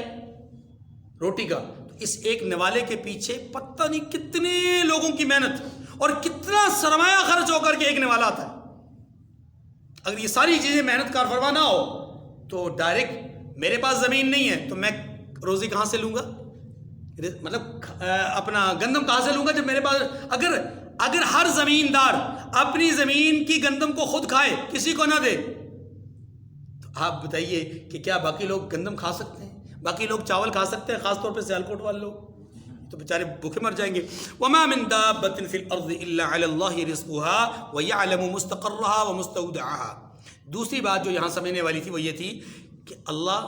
روٹی کا، تو اس ایک نوالے کے پیچھے پتہ نہیں کتنے لوگوں کی محنت اور کتنا سرمایہ خرچ ہو کر کے ایک نوالا آتا ہے۔ اگر یہ ساری چیزیں محنت کار فرما نہ ہو تو ڈائریکٹ میرے پاس زمین نہیں ہے تو میں روزی کہاں سے لوں گا؟ مطلب اپنا گندم کہاں سے لوں گا جب میرے پاس اگر ہر زمیندار اپنی زمین کی گندم کو خود کھائے، کسی کو نہ دے، تو آپ بتائیے کہ کیا باقی لوگ گندم کھا سکتے ہیں؟ باقی لوگ چاول کھا سکتے ہیں؟ خاص طور پہ سیالکوٹ والے لوگ تو بیچارے بھوکے مر جائیں گے۔ وما من دابۃ فی الارض الا علی اللہ رزقها ویعلم مستقرها ومستودعها۔ دوسری بات جو یہاں سمجھنے والی تھی وہ یہ تھی کہ اللہ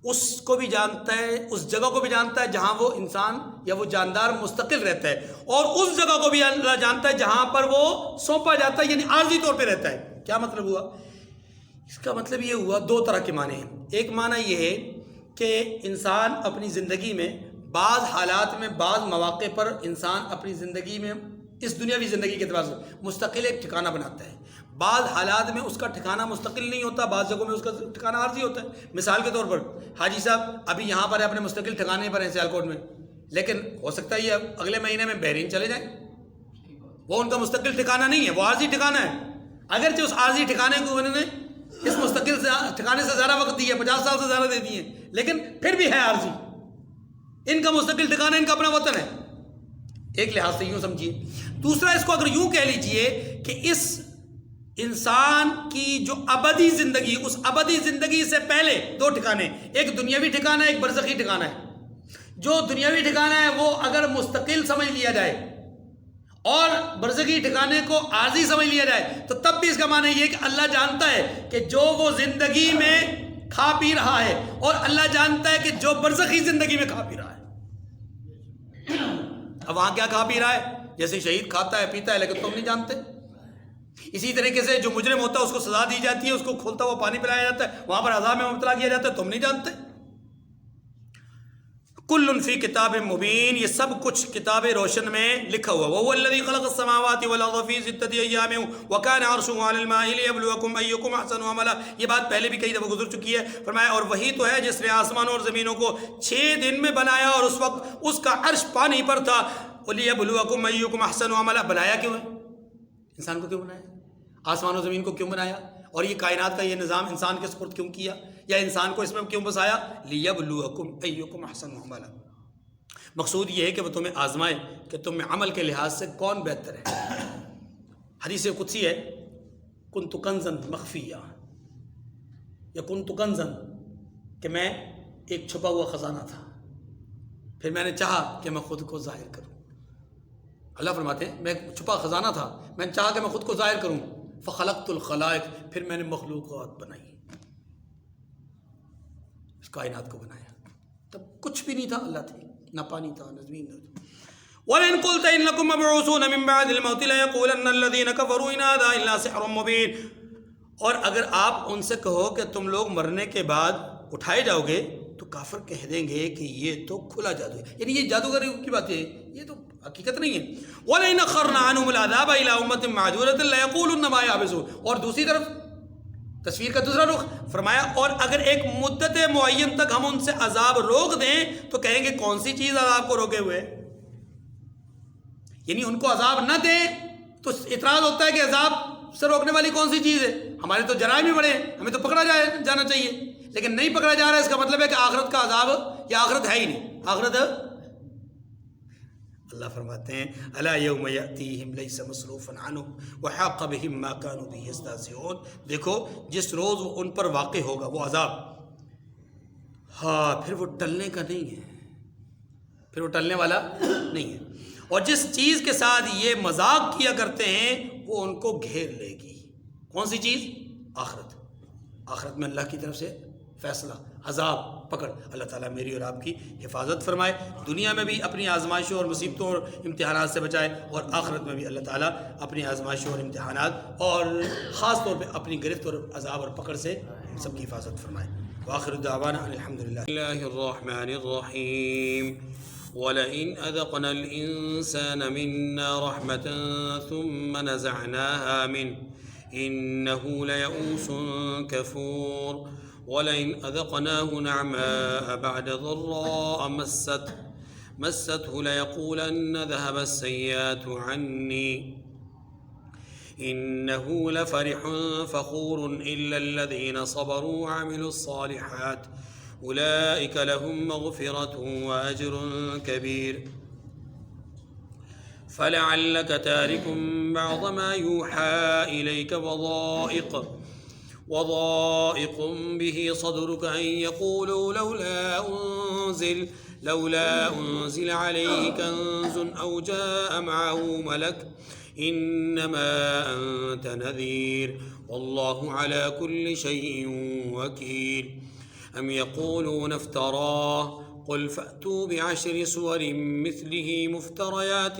اس کو بھی جانتا ہے، اس جگہ کو بھی جانتا ہے جہاں وہ انسان یا وہ جاندار مستقل رہتا ہے، اور اس جگہ کو بھی اللہ جانتا ہے جہاں پر وہ سونپا جاتا ہے، یعنی عارضی طور پہ رہتا ہے۔ کیا مطلب ہوا؟ اس کا مطلب یہ ہوا، دو طرح کے معنی ہیں۔ ایک معنی یہ ہے کہ انسان اپنی زندگی میں بعض حالات میں، بعض مواقع پر انسان اپنی زندگی میں اس دنیاوی زندگی کے اعتبار سے مستقل ایک ٹھکانہ بناتا ہے. بعض حالات میں اس کا ٹھکانہ مستقل نہیں ہوتا، بعض جگہوں میں اس کا ٹھکانہ عارضی ہوتا ہے. مثال کے طور پر حاجی صاحب ابھی یہاں پر ہے، اپنے مستقل ٹھکانے پر ہیں سیالکوٹ میں، لیکن ہو سکتا ہے یہ اگلے مہینے میں بحرین چلے جائیں. وہ ان کا مستقل ٹھکانہ نہیں ہے، وہ عارضی ٹھکانہ ہے. اگرچہ اس عارضی ٹھکانے کو انہوں نے اس مستقل ٹھکانے سے زیادہ وقت دیا، 50 سال سے زیادہ دے دیے، لیکن پھر بھی ہے عارضی. ان کا مستقل ٹھکانہ ان کا اپنا وطن ہے، ایک لحاظ سے یوں سمجھیے. دوسرا اس کو اگر یوں کہہ لیجئے کہ اس انسان کی جو ابدی زندگی، اس ابدی زندگی سے پہلے دو ٹھکانے، ایک دنیاوی ٹھکانہ ہے، ایک برزخی ٹھکانہ ہے. جو دنیاوی ٹھکانہ ہے وہ اگر مستقل سمجھ لیا جائے اور برزخی ٹھکانے کو عارضی سمجھ لیا جائے تو تب بھی اس کا معنی یہ کہ اللہ جانتا ہے کہ جو وہ زندگی میں کھا پی رہا ہے، اور اللہ جانتا ہے کہ جو برزخی زندگی میں کھا پی رہا ہے. اب وہاں کیا کھا پی رہا ہے؟ جیسے شہید کھاتا ہے پیتا ہے، لیکن تم نہیں جانتے. اسی طریقے سے جو مجرم ہوتا ہے اس کو سزا دی جاتی ہے، اس کو کھولتا ہوا پانی پلایا جاتا ہے، وہاں پر عذاب میں مبتلا کیا جاتا ہے، تم نہیں جانتے. کل فی کتاب مبین، یہ سب کچھ کتاب روشن میں لکھا ہوا. وهو الذی خلق السماوات والارض فی ستۃ ایام وکان عرشه علی الماء لیبلوکم ایکم احسن عملا. یہ بات پہلے بھی کئی دفعہ گزر چکی ہے. فرمایا اور وہی تو ہے جس نے آسمانوں اور زمینوں کو 6 دن میں بنایا، اور اس وقت اس کا عرش پانی پر تھا. لیبلوکم ایکم احسن عملا. بنایا کیوں ہے؟ انسان کو کیوں بنایا؟ آسمان و زمین کو کیوں بنایا؟ اور یہ کائنات کا یہ نظام انسان کے سپرد کیوں کیا، یا انسان کو اس میں کیوں بسایا؟ لیبلوکم ایکم احسن عملا. مقصود یہ ہے کہ وہ تمہیں آزمائے کہ تم میں عمل کے لحاظ سے کون بہتر ہے. حدیث قدسی ہے، کنت کنزا مخفیہ، یا کنت کنزا، کہ میں ایک چھپا ہوا خزانہ تھا، پھر میں نے چاہا کہ میں خود کو ظاہر کروں. اللہ فرماتے ہیں میں چھپا خزانہ تھا، میں نے چاہا کہ میں خود کو ظاہر کروں. فخلقت الخلائق، پھر میں نے مخلوقات بنائی، اس کائنات کو بنایا. تب کچھ بھی نہیں تھا، اللہ تھے، نہ پانی تھا نہ زمین تھا. وَلَئِن قُلْتَ إِنَّكُمْ مَبْعُوثُونَ مِن بَعْدِ الْمَوْتِ لَيَقُولَنَّ الَّذِينَ كَفَرُوا إِنْ هَٰذَا إِلَّا سِحْرٌ مُّبِينٌ. اور اگر آپ ان سے کہو کہ تم لوگ مرنے کے بعد اٹھائے جاؤ گے تو کافر کہہ دیں گے کہ یہ تو کھلا جادو ہے، یعنی یہ جادوگر کی بات ہے، یہ تو حقیقت نہیں ہے. وَلَئِنْ أَخَّرْنَا عَنْهُمُ الْعَذَابَ إِلَىٰ أُمَّةٍ مَّعْدُودَةٍ لَّيَقُولُنَّ مَا يَعْبِثُونَ. اور دوسری طرف تصویر کا دوسرا رخ فرمایا اور اگر ایک مدت معین تک ہم ان سے عذاب روک دیں تو کہیں گے کون سی چیز عذاب کو روکے ہوئے، یعنی ان کو عذاب نہ دیں تو اعتراض ہوتا ہے کہ عذاب سے روکنے والی کون سی چیز ہے؟ ہمارے تو جرائم ہی بڑے ہیں، ہمیں تو پکڑا جانا چاہیے، لیکن نہیں پکڑا جا رہا ہے. اس کا مطلب ہے کہ آخرت کا عذاب یا آخرت ہے ہی نہیں. آخرت اللہ فرماتے ہیں الا یوم یاتیہم لیس مصروفا عنہم وحاق بہم ما كانوا به یستہزئون. دیکھو جس روز وہ ان پر واقع ہوگا وہ عذاب، ہاں پھر وہ ٹلنے کا نہیں ہے، پھر وہ ٹلنے والا نہیں ہے. اور جس چیز کے ساتھ یہ مذاق کیا کرتے ہیں وہ ان کو گھیر لے گی. کون سی چیز؟ آخرت. آخرت میں اللہ کی طرف سے فیصلہ، عذاب، پکڑ. اللہ تعالیٰ میری اور آپ کی حفاظت فرمائے، دنیا میں بھی اپنی آزمائشوں اور مصیبتوں اور امتحانات سے بچائے، اور آخرت میں بھی اللہ تعالیٰ اپنی آزمائشوں اور امتحانات اور خاص طور پہ اپنی گرفت اور عذاب اور پکڑ سے سب کی حفاظت فرمائے. وآخر دعوانا الحمدللہ. اللہ الرحمن الرحیم. وَلَئِنْ أَذَقْنَا الْإِنسَانَ مِنَّا رَحْمَةً ثُمَّ نَزَعْنَاهَا مِنْهُ إِنَّهُ لَيَئُوسٌ كَفُورٌ. وَلَئِنْ أَذَقْنَاهُ نَعْمَاءَ بَعْدَ ضَرَّاءَ مَسَّتْهُ لَيَقُولَنَّ ذَهَبَ السَّيِّئَاتُ عَنِّي إِنَّهُ لَفَرِحٌ فَخُورٌ إِلَّا الَّذِينَ صَبَرُوا وَعَمِلُوا الصَّالِحَاتِ أولئك لهم مغفرة وأجر كبير. فلعلك تارك بعض ما يوحى إليك وضائق به صدرك أن يقولوا لولا أنزل عليه كنز أو جاء معه ملك إنما أنت نذير والله على كل شيء وكيل. أم يقولون افتراه قل فأتوا بعشر سور مثله مفتريات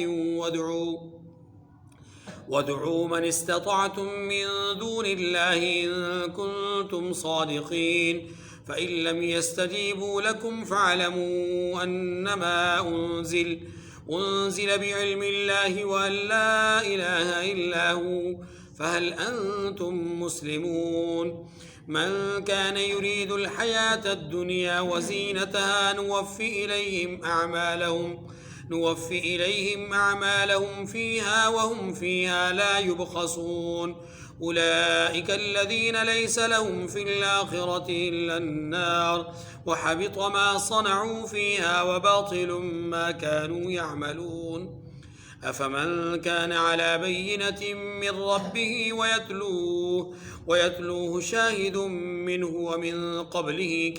وادعوا من استطعتم من دون الله إن كنتم صادقين فإن لم يستجيبوا لكم فاعلموا أنما أنزل بعلم الله وأن لا إله إلا هو فهل أنتم مسلمون من كان يريد الحياة الدنيا وزينتها نوفي إليهم أعمالهم فيها وهم فيها لا يبخسون أولئك الذين ليس لهم في الآخرة إلا النار وحبط ما صنعوا فيها وباطل ما كانوا يعملون أفمن كان على بينة من ربه ويتلوه شاهد منه ومن قبله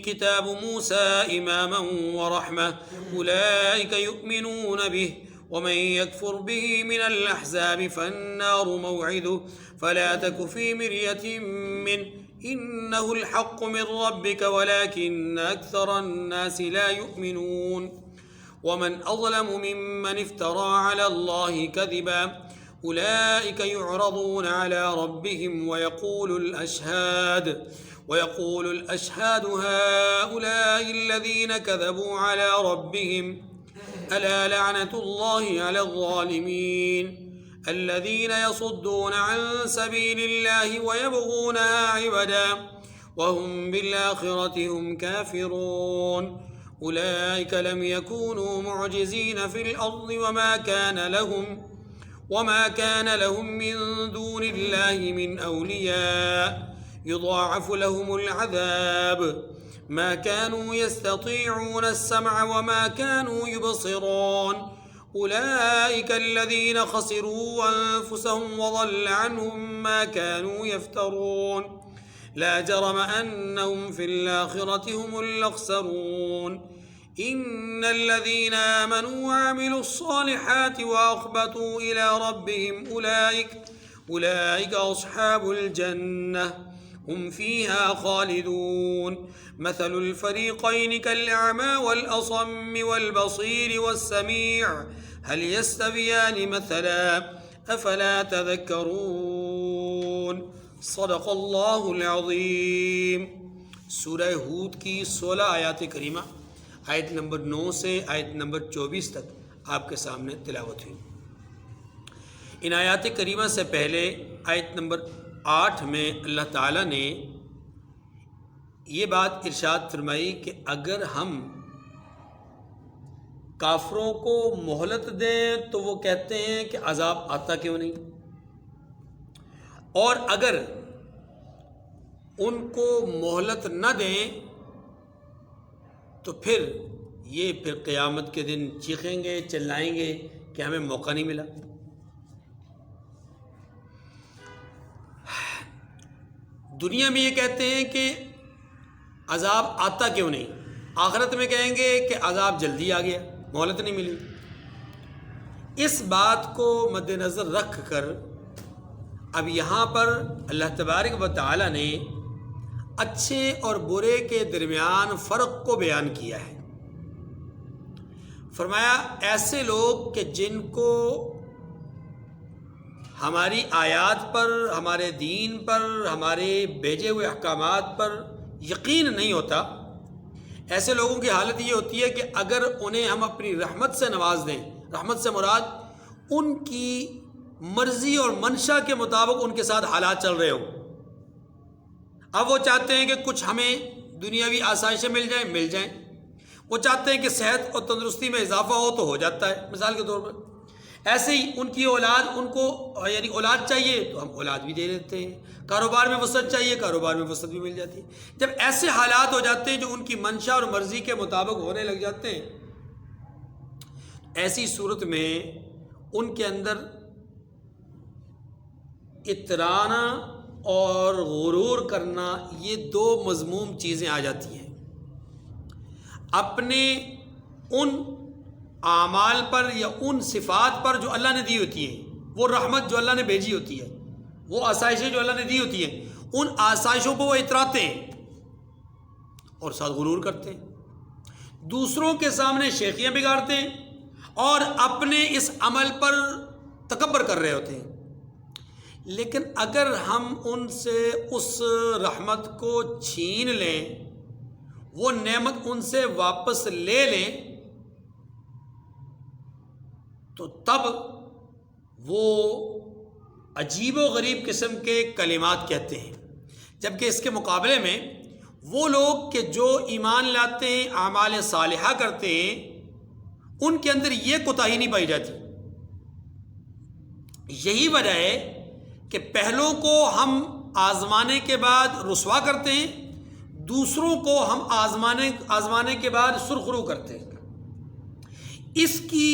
كتاب موسى إماما ورحمة أولئك يؤمنون به ومن يكفر به من الأحزاب فالنار موعده فلا تك في مرية منه إنه الحق من ربك ولكن أكثر الناس لا يؤمنون ومن أظلم ممن افترى على الله كذبا أولئك يعرضون على ربهم ويقول الأشهاد هؤلاء الذين كذبوا على ربهم ألا لعنة الله على الظالمين الذين يصدون عن سبيل الله ويبغونها عوجا وهم بالآخرة هم كافرون أولئك لم يكونوا معجزين في الأرض وما كان لهم من دون الله من أولياء يضاعف لهم العذاب ما كانوا يستطيعون السمع وما كانوا يبصرون أولئك الذين خسروا أنفسهم وضل عنهم ما كانوا يفترون لا جرم أنهم في الآخرة هم الأخسرون إن الذين آمنوا وعملوا الصالحات وأخبتوا إلى ربهم أولئك أصحاب الجنة هم فيها خالدون مثل الفريقين كالأعمى والأصم والبصير والسميع هل يستويان مثلا أفلا تذكرون صدق اللہ العظیم۔ سورہ ہود کی 16 آیات کریمہ آیت نمبر 9 سے آیت نمبر 24 تک آپ کے سامنے تلاوت ہوئی۔ ان آیات کریمہ سے پہلے آیت نمبر 8 میں اللہ تعالیٰ نے یہ بات ارشاد فرمائی کہ اگر ہم کافروں کو مہلت دیں تو وہ کہتے ہیں کہ عذاب آتا کیوں نہیں، اور اگر ان کو مہلت نہ دیں تو پھر قیامت کے دن چیخیں گے چلائیں گے کہ ہمیں موقع نہیں ملا۔ دنیا میں یہ کہتے ہیں کہ عذاب آتا کیوں نہیں، آخرت میں کہیں گے کہ عذاب جلدی آ گیا، مہلت نہیں ملی۔ اس بات کو مد نظر رکھ کر اب یہاں پر اللہ تبارک و تعالی نے اچھے اور برے کے درمیان فرق کو بیان کیا ہے۔ فرمایا ایسے لوگ کہ جن کو ہماری آیات پر، ہمارے دین پر، ہمارے بھیجے ہوئے احکامات پر یقین نہیں ہوتا، ایسے لوگوں کی حالت یہ ہوتی ہے کہ اگر انہیں ہم اپنی رحمت سے نواز دیں، رحمت سے مراد ان کی مرضی اور منشا کے مطابق ان کے ساتھ حالات چل رہے ہوں۔ اب وہ چاہتے ہیں کہ کچھ ہمیں دنیاوی آسائشیں مل جائیں، وہ چاہتے ہیں کہ صحت اور تندرستی میں اضافہ ہو تو ہو جاتا ہے، مثال کے طور پر۔ ایسے ہی ان کی اولاد، ان کو یعنی اولاد چاہیے تو ہم اولاد بھی دے دیتے ہیں، کاروبار میں وسعت چاہیے، کاروبار میں وسعت بھی مل جاتی ہے۔ جب ایسے حالات ہو جاتے ہیں جو ان کی منشا اور مرضی کے مطابق ہونے لگ جاتے ہیں، ایسی صورت میں ان کے اندر اطرانا اور غرور کرنا، یہ دو مذموم چیزیں آ جاتی ہیں۔ اپنے ان اعمال پر یا ان صفات پر جو اللہ نے دی ہوتی ہیں، وہ رحمت جو اللہ نے بھیجی ہوتی ہے، وہ آسائشیں جو اللہ نے دی ہوتی ہیں، ان آسائشوں کو وہ اتراتے ہیں اور ساتھ غرور کرتے ہیں، دوسروں کے سامنے شیخیاں بگاڑتے ہیں اور اپنے اس عمل پر تکبر کر رہے ہوتے ہیں۔ لیکن اگر ہم ان سے اس رحمت کو چھین لیں، وہ نعمت ان سے واپس لے لیں تو تب وہ عجیب و غریب قسم کے کلمات کہتے ہیں، جبکہ اس کے مقابلے میں وہ لوگ کہ جو ایمان لاتے ہیں، اعمال صالحہ کرتے ہیں، ان کے اندر یہ کوتاہی نہیں پائی جاتی۔ یہی وجہ ہے کہ پہلوں کو ہم آزمانے کے بعد رسوا کرتے ہیں، دوسروں کو ہم آزمانے کے بعد سرخرو کرتے ہیں۔ اس کی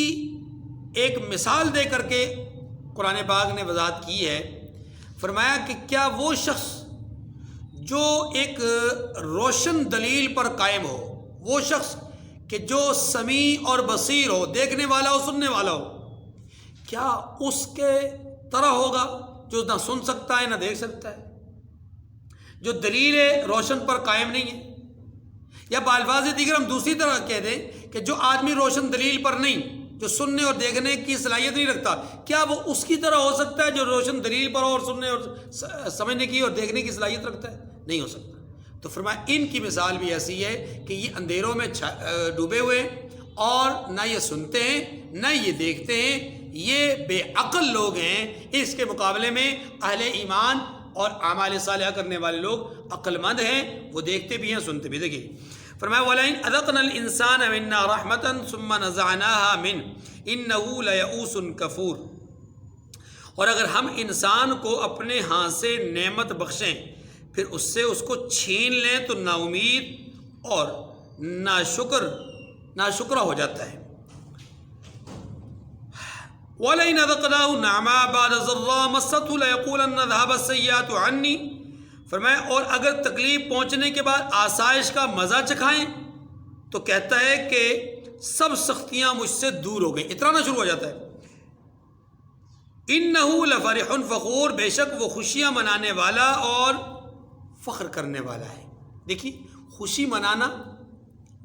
ایک مثال دے کر کے قرآن پاک نے وضاحت کی ہے، فرمایا کہ کیا وہ شخص جو ایک روشن دلیل پر قائم ہو، وہ شخص کہ جو سمیع اور بصیر ہو، دیکھنے والا ہو، سننے والا ہو، کیا اس کے طرح ہوگا جو نہ سن سکتا ہے نہ دیکھ سکتا ہے، جو دلیل روشن پر قائم نہیں ہے؟ یا بالفاظ دیگر ہم دوسری طرح کہہ دیں کہ جو آدمی روشن دلیل پر نہیں، جو سننے اور دیکھنے کی صلاحیت نہیں رکھتا، کیا وہ اس کی طرح ہو سکتا ہے جو روشن دلیل پر اور سننے اور سمجھنے کی اور دیکھنے کی صلاحیت رکھتا ہے؟ نہیں ہو سکتا۔ تو فرمایا ان کی مثال بھی ایسی ہے کہ یہ اندھیروں میں ڈوبے ہوئے اور نہ یہ سنتے ہیں نہ یہ دیکھتے ہیں، یہ بے عقل لوگ ہیں۔ اس کے مقابلے میں اہل ایمان اور اعمال صالحہ کرنے والے لوگ عقل مند ہیں، وہ دیکھتے بھی ہیں، سنتے بھی۔ دیکھیے فرمایا وَلَئِنْ أَذَقْنَا الْإِنسَانَ مِنَّا رَحْمَةً ثُمَّ نَزَعْنَاهَا مِنْهُ إِنَّهُ لَيَئُوسٌ كَفُورٌ، اور اگر ہم انسان کو اپنے ہاں سے نعمت بخشیں پھر اس سے اس کو چھین لیں تو نا امید اور ناشکرہ ہو جاتا ہے۔ وَلَئِنْ أَذَقْنَاهُ نَعْمَاءَ بَعْدَ ضَرَّاءٍ مَسَّتْهُ لَيَقُولَنَّ ذَهَبَ السَّيِّئَاتُ عَنِّي، فرمایا اور اگر تکلیف پہنچنے کے بعد آسائش کا مزہ چکھائیں تو کہتا ہے کہ سب سختیاں مجھ سے دور ہو گئیں، اترانا شروع ہو جاتا ہے۔ إِنَّهُ لَفَرِحٌ فَخُورٌ، بے شک وہ خوشیاں منانے والا اور فخر کرنے والا ہے۔ دیکھیے خوشی منانا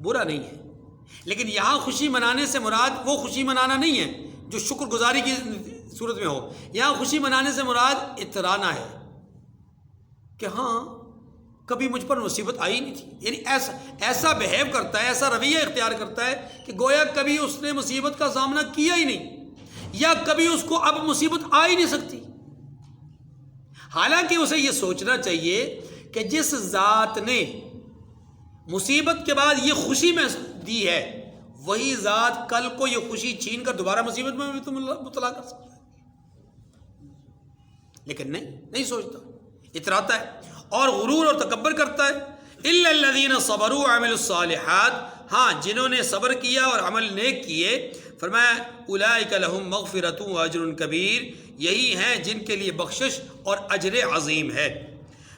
برا نہیں ہے، لیکن یہاں خوشی منانے سے مراد وہ خوشی منانا نہیں ہے جو شکر گزاری کی صورت میں ہو، یہاں خوشی منانے سے مراد اترانا ہے کہ ہاں کبھی مجھ پر مصیبت آئی نہیں تھی، یعنی ایسا بہیو کرتا ہے، ایسا رویہ اختیار کرتا ہے کہ گویا کبھی اس نے مصیبت کا سامنا کیا ہی نہیں، یا کبھی اس کو اب مصیبت آ ہی نہیں سکتی۔ حالانکہ اسے یہ سوچنا چاہیے کہ جس ذات نے مصیبت کے بعد یہ خوشی میں دی ہے، وہی ذات کل کو یہ خوشی چھین کر دوبارہ مصیبت میں بھی تو مبتلا کر سکتا ہے، لیکن نہیں سوچتا، اتراتا ہے اور غرور اور تکبر کرتا ہے۔ الا الذین صبروا وعملوا الصالحات، ہاں جنہوں نے صبر کیا اور عمل نیک کیے، فرمایا اولئک لہم مغفرۃ واجر کبیر، یہی ہیں جن کے لیے بخشش اور اجر عظیم ہے۔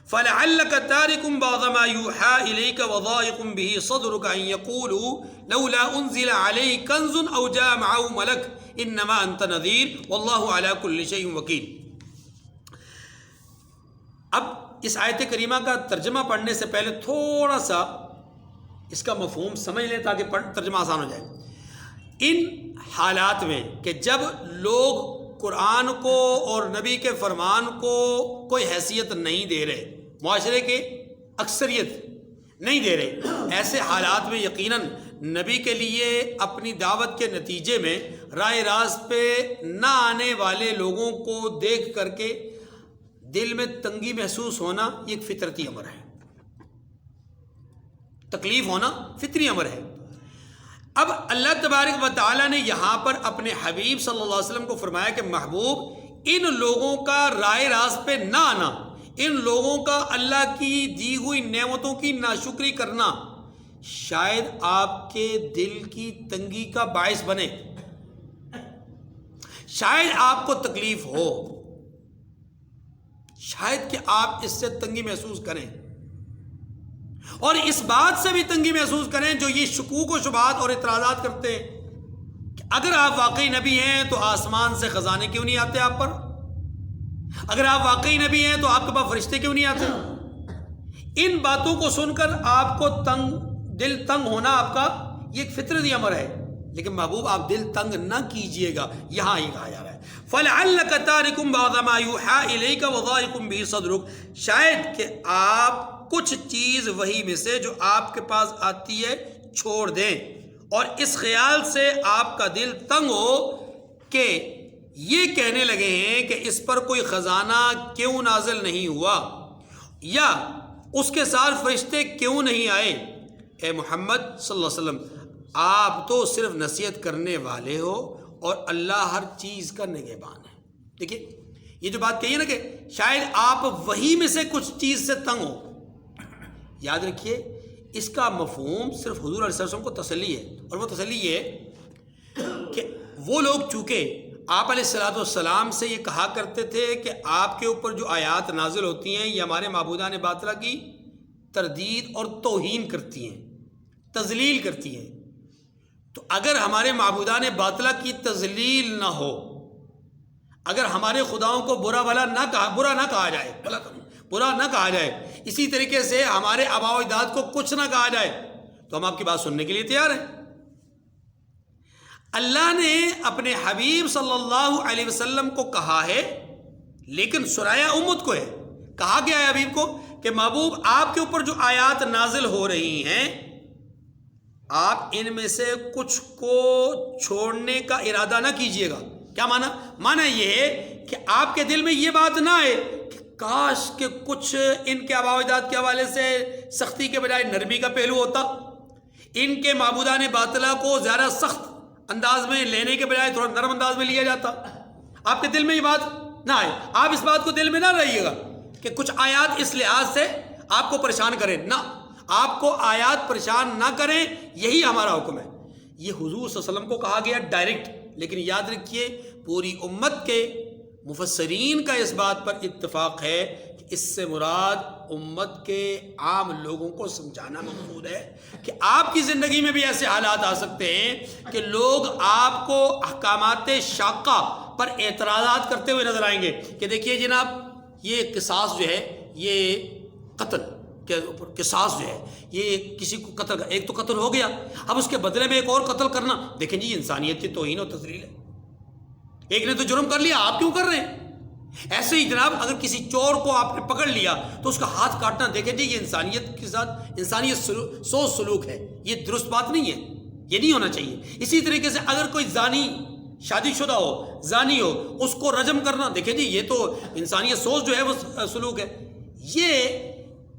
فلعلک تارک بعض ما یوحی الیک وضائق به صدرک ان یقولوا لولا انزل علیہ کنز او جاء معه ملک انما انت نذیر واللہ علی کل شیء وکیل۔ اب اس آیت کریمہ کا ترجمہ پڑھنے سے پہلے تھوڑا سا اس کا مفہوم سمجھ لیں تاکہ ترجمہ آسان ہو جائے۔ ان حالات میں کہ جب لوگ قرآن کو اور نبی کے فرمان کو کوئی حیثیت نہیں دے رہے، معاشرے کے اکثریت نہیں دے رہے، ایسے حالات میں یقیناً نبی کے لیے اپنی دعوت کے نتیجے میں راہ راست پہ نہ آنے والے لوگوں کو دیکھ کر کے دل میں تنگی محسوس ہونا یہ ایک فطرتی امر ہے، تکلیف ہونا فطری امر ہے۔ اب اللہ تبارک و تعالیٰ نے یہاں پر اپنے حبیب صلی اللہ علیہ وسلم کو فرمایا کہ محبوب ان لوگوں کا راہ راست پہ نہ آنا، ان لوگوں کا اللہ کی دی ہوئی نعمتوں کی ناشکری کرنا شاید آپ کے دل کی تنگی کا باعث بنے، شاید آپ کو تکلیف ہو، شاید کہ آپ اس سے تنگی محسوس کریں، اور اس بات سے بھی تنگی محسوس کریں جو یہ شکوک و شبہات اور اعتراضات کرتے ہیں کہ اگر آپ واقعی نبی ہیں تو آسمان سے خزانے کیوں نہیں آتے آپ پر، اگر آپ واقعی نبی ہیں تو آپ کے پاس فرشتے کیوں نہیں آتے۔ ان باتوں کو سن کر آپ کو دل تنگ ہونا آپ کا یہ ایک فطرتی امر ہے، لیکن محبوب آپ دل تنگ نہ کیجئے گا، یہاں ہی کہا جا رہا ہے فَلَعَلَّكَ تَارِكٌ بَعْضَ مَا يُوحَىٰ إِلَيْكَ وَضَائِقٌ بِهِ صَدْرُكَ، شاید کہ آپ کچھ چیز وحی میں سے جو آپ کے پاس آتی ہے چھوڑ دیں، اور اس خیال سے آپ کا دل تنگ ہو کہ یہ کہنے لگے ہیں کہ اس پر کوئی خزانہ کیوں نازل نہیں ہوا، یا اس کے ساتھ فرشتے کیوں نہیں آئے۔ اے محمد صلی اللہ علیہ وسلم، آپ تو صرف نصیحت کرنے والے ہو اور اللہ ہر چیز کا نگہبان ہے۔ دیکھیے یہ جو بات کہی ہے نا کہ شاید آپ وحی میں سے کچھ چیز سے تنگ ہو، یاد رکھیے اس کا مفہوم صرف حضور علیہ السلام کو تسلی ہے، اور وہ تسلی یہ ہے کہ وہ لوگ چونکہ آپ علیہ الصلوۃ والسلام سے یہ کہا کرتے تھے کہ آپ کے اوپر جو آیات نازل ہوتی ہیں یہ ہمارے معبودان باطلہ کی تردید اور توہین کرتی ہیں، تذلیل کرتی ہیں، تو اگر ہمارے معبودان باطلہ کی تذلیل نہ ہو، اگر ہمارے خداؤں کو برا نہ کہا جائے، برا نہ کہا جائے، اسی طریقے سے ہمارے آباء و اجداد کو کچھ نہ کہا جائے، تو ہم آپ کی بات سننے کے لیے تیار ہیں۔ اللہ نے اپنے حبیب صلی اللہ علیہ وسلم کو کہا ہے، لیکن سرایا امت کو ہے۔ کہا گیا ہے حبیب کو کہ محبوب آپ کے اوپر جو آیات نازل ہو رہی ہیں آپ ان میں سے کچھ کو چھوڑنے کا ارادہ نہ کیجیے گا۔ کیا معنی یہ ہے کہ آپ کے دل میں یہ بات نہ آئے کہ کاش کہ کچھ ان کے آباء و اجداد کے حوالے سے سختی کے بجائے نرمی کا پہلو ہوتا، ان کے معبودان باطلہ کو زیادہ سخت انداز میں لینے کے بجائے تھوڑا نرم انداز میں لیا جاتا۔ آپ کے دل میں یہ بات نہ آئے، آپ اس بات کو دل میں نہ رہیے گا کہ کچھ آیات اس لحاظ سے آپ کو پریشان کریں، نہ، آپ کو آیات پریشان نہ کریں، یہی ہمارا حکم ہے۔ یہ حضور صلی اللہ علیہ وسلم کو کہا گیا ڈائریکٹ، لیکن یاد رکھیے پوری امت کے مفسرین کا اس بات پر اتفاق ہے کہ اس سے مراد امت کے عام لوگوں کو سمجھانا مقصود ہے کہ آپ کی زندگی میں بھی ایسے حالات آ سکتے ہیں کہ لوگ آپ کو احکامات شاقہ پر اعتراضات کرتے ہوئے نظر آئیں گے کہ دیکھیے جناب یہ قصاص جو ہے، یہ قتل کے اوپر قصاص جو ہے، یہ کسی کو قتل، ایک تو قتل ہو گیا، اب اس کے بدلے میں ایک اور قتل کرنا، دیکھیں جی انسانیت کی توہین و تذلیل ہے۔ ایک نے تو جرم کر لیا، آپ کیوں کر رہے ہیں؟ ایسے ہی جناب اگر کسی چور کو آپ نے پکڑ لیا تو اس کا ہاتھ کاٹنا، دیکھیں جی یہ انسانیت کے ساتھ انسانیت سوچ سلوک ہے، یہ درست بات نہیں ہے، یہ نہیں ہونا چاہیے۔ اسی طریقے سے اگر کوئی زانی، شادی شدہ ہو، زانی ہو، اس کو رجم کرنا، دیکھیں جی یہ تو انسانیت سوچ جو ہے وہ سلوک ہے۔ یہ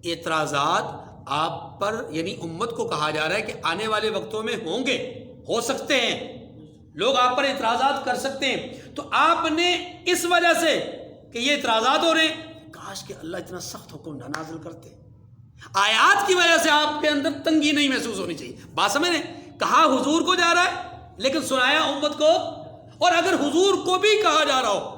اعتراضات آپ پر، یعنی امت کو کہا جا رہا ہے کہ آنے والے وقتوں میں ہوں گے، ہو سکتے ہیں، لوگ آپ پر اعتراضات کر سکتے ہیں، تو آپ نے اس وجہ سے کہ یہ اعتراضات ہو رہے ہیں، کاش کہ اللہ اتنا سخت حکم نہ نازل کرتے، آیات کی وجہ سے آپ کے اندر تنگی نہیں محسوس ہونی چاہیے۔ بات سمجھ رہے ہیں؟ کہا حضور کو جا رہا ہے لیکن سنایا امت کو، اور اگر حضور کو بھی کہا جا رہا ہو،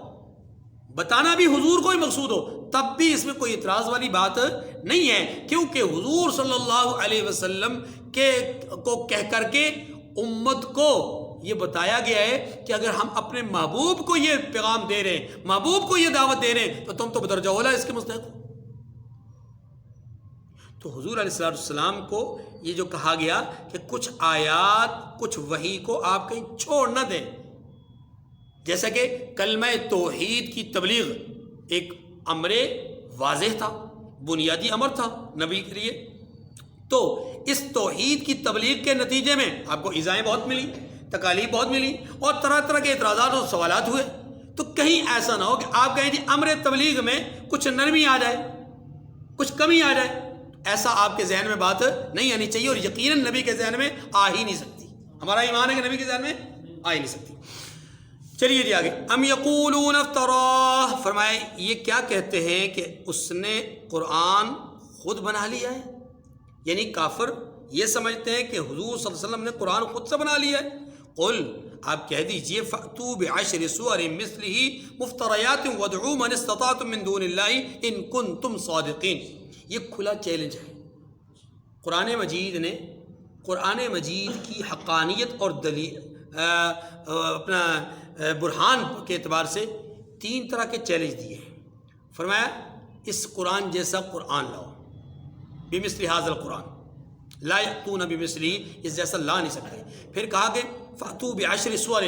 بتانا بھی حضور کو ہی مقصود ہو، تب بھی اس میں کوئی اعتراض والی بات نہیں ہے، کیونکہ حضور صلی اللہ علیہ وسلم کو کہہ کر کے امت کو یہ بتایا گیا ہے کہ اگر ہم اپنے محبوب کو یہ پیغام دے رہے ہیں، محبوب کو یہ دعوت دے رہے ہیں، تو تم تو بدرجہ اولا اس کے مستحق ہو۔ تو حضور علیہ السلام کو یہ جو کہا گیا کہ کچھ آیات، کچھ وحی کو آپ کہیں چھوڑ نہ دیں، جیسا کہ کلمہ توحید کی تبلیغ ایک امر واضح تھا، بنیادی امر تھا نبی کے لیے، تو اس توحید کی تبلیغ کے نتیجے میں آپ کو ایذائیں بہت ملی، تکالیف بہت ملی، اور طرح طرح کے اعتراضات اور سوالات ہوئے، تو کہیں ایسا نہ ہو کہ آپ کہیں جی امر تبلیغ میں کچھ نرمی آ جائے، کچھ کمی آ جائے، ایسا آپ کے ذہن میں بات نہیں آنی چاہیے، اور یقیناً نبی کے ذہن میں آ ہی نہیں سکتی۔ ہمارا ایمان ہے کہ نبی کے ذہن میں آ ہی نہیں سکتی۔ چلیے جی آگے، ام یقولون افتراہ، فرمائے یہ کیا کہتے ہیں کہ اس نے قرآن خود بنا لیا ہے، یعنی کافر یہ سمجھتے ہیں کہ حضور صلی اللہ علیہ وسلم نے قرآن خود سے بنا لیا ہے۔ قل، آپ کہہ دیجئے، فأتوا بعشر سور مثلہ مفتریات وادعوا من استطعتم من دون اللہ ان کنتم صادقین۔ یہ کھلا چیلنج ہے۔ قرآن مجید نے قرآن مجید کی حقانیت اور دلیل اپنا برہان کے اعتبار سے تین طرح کے چیلنج دیے ہیں۔ فرمایا اس قرآن جیسا قرآن لاؤ، بمثل ھذا القرآن، لا یأتون بمثلہ، اس جیسا لا نہیں سکتے۔ پھر کہا کہ فأتوا بعشر سور،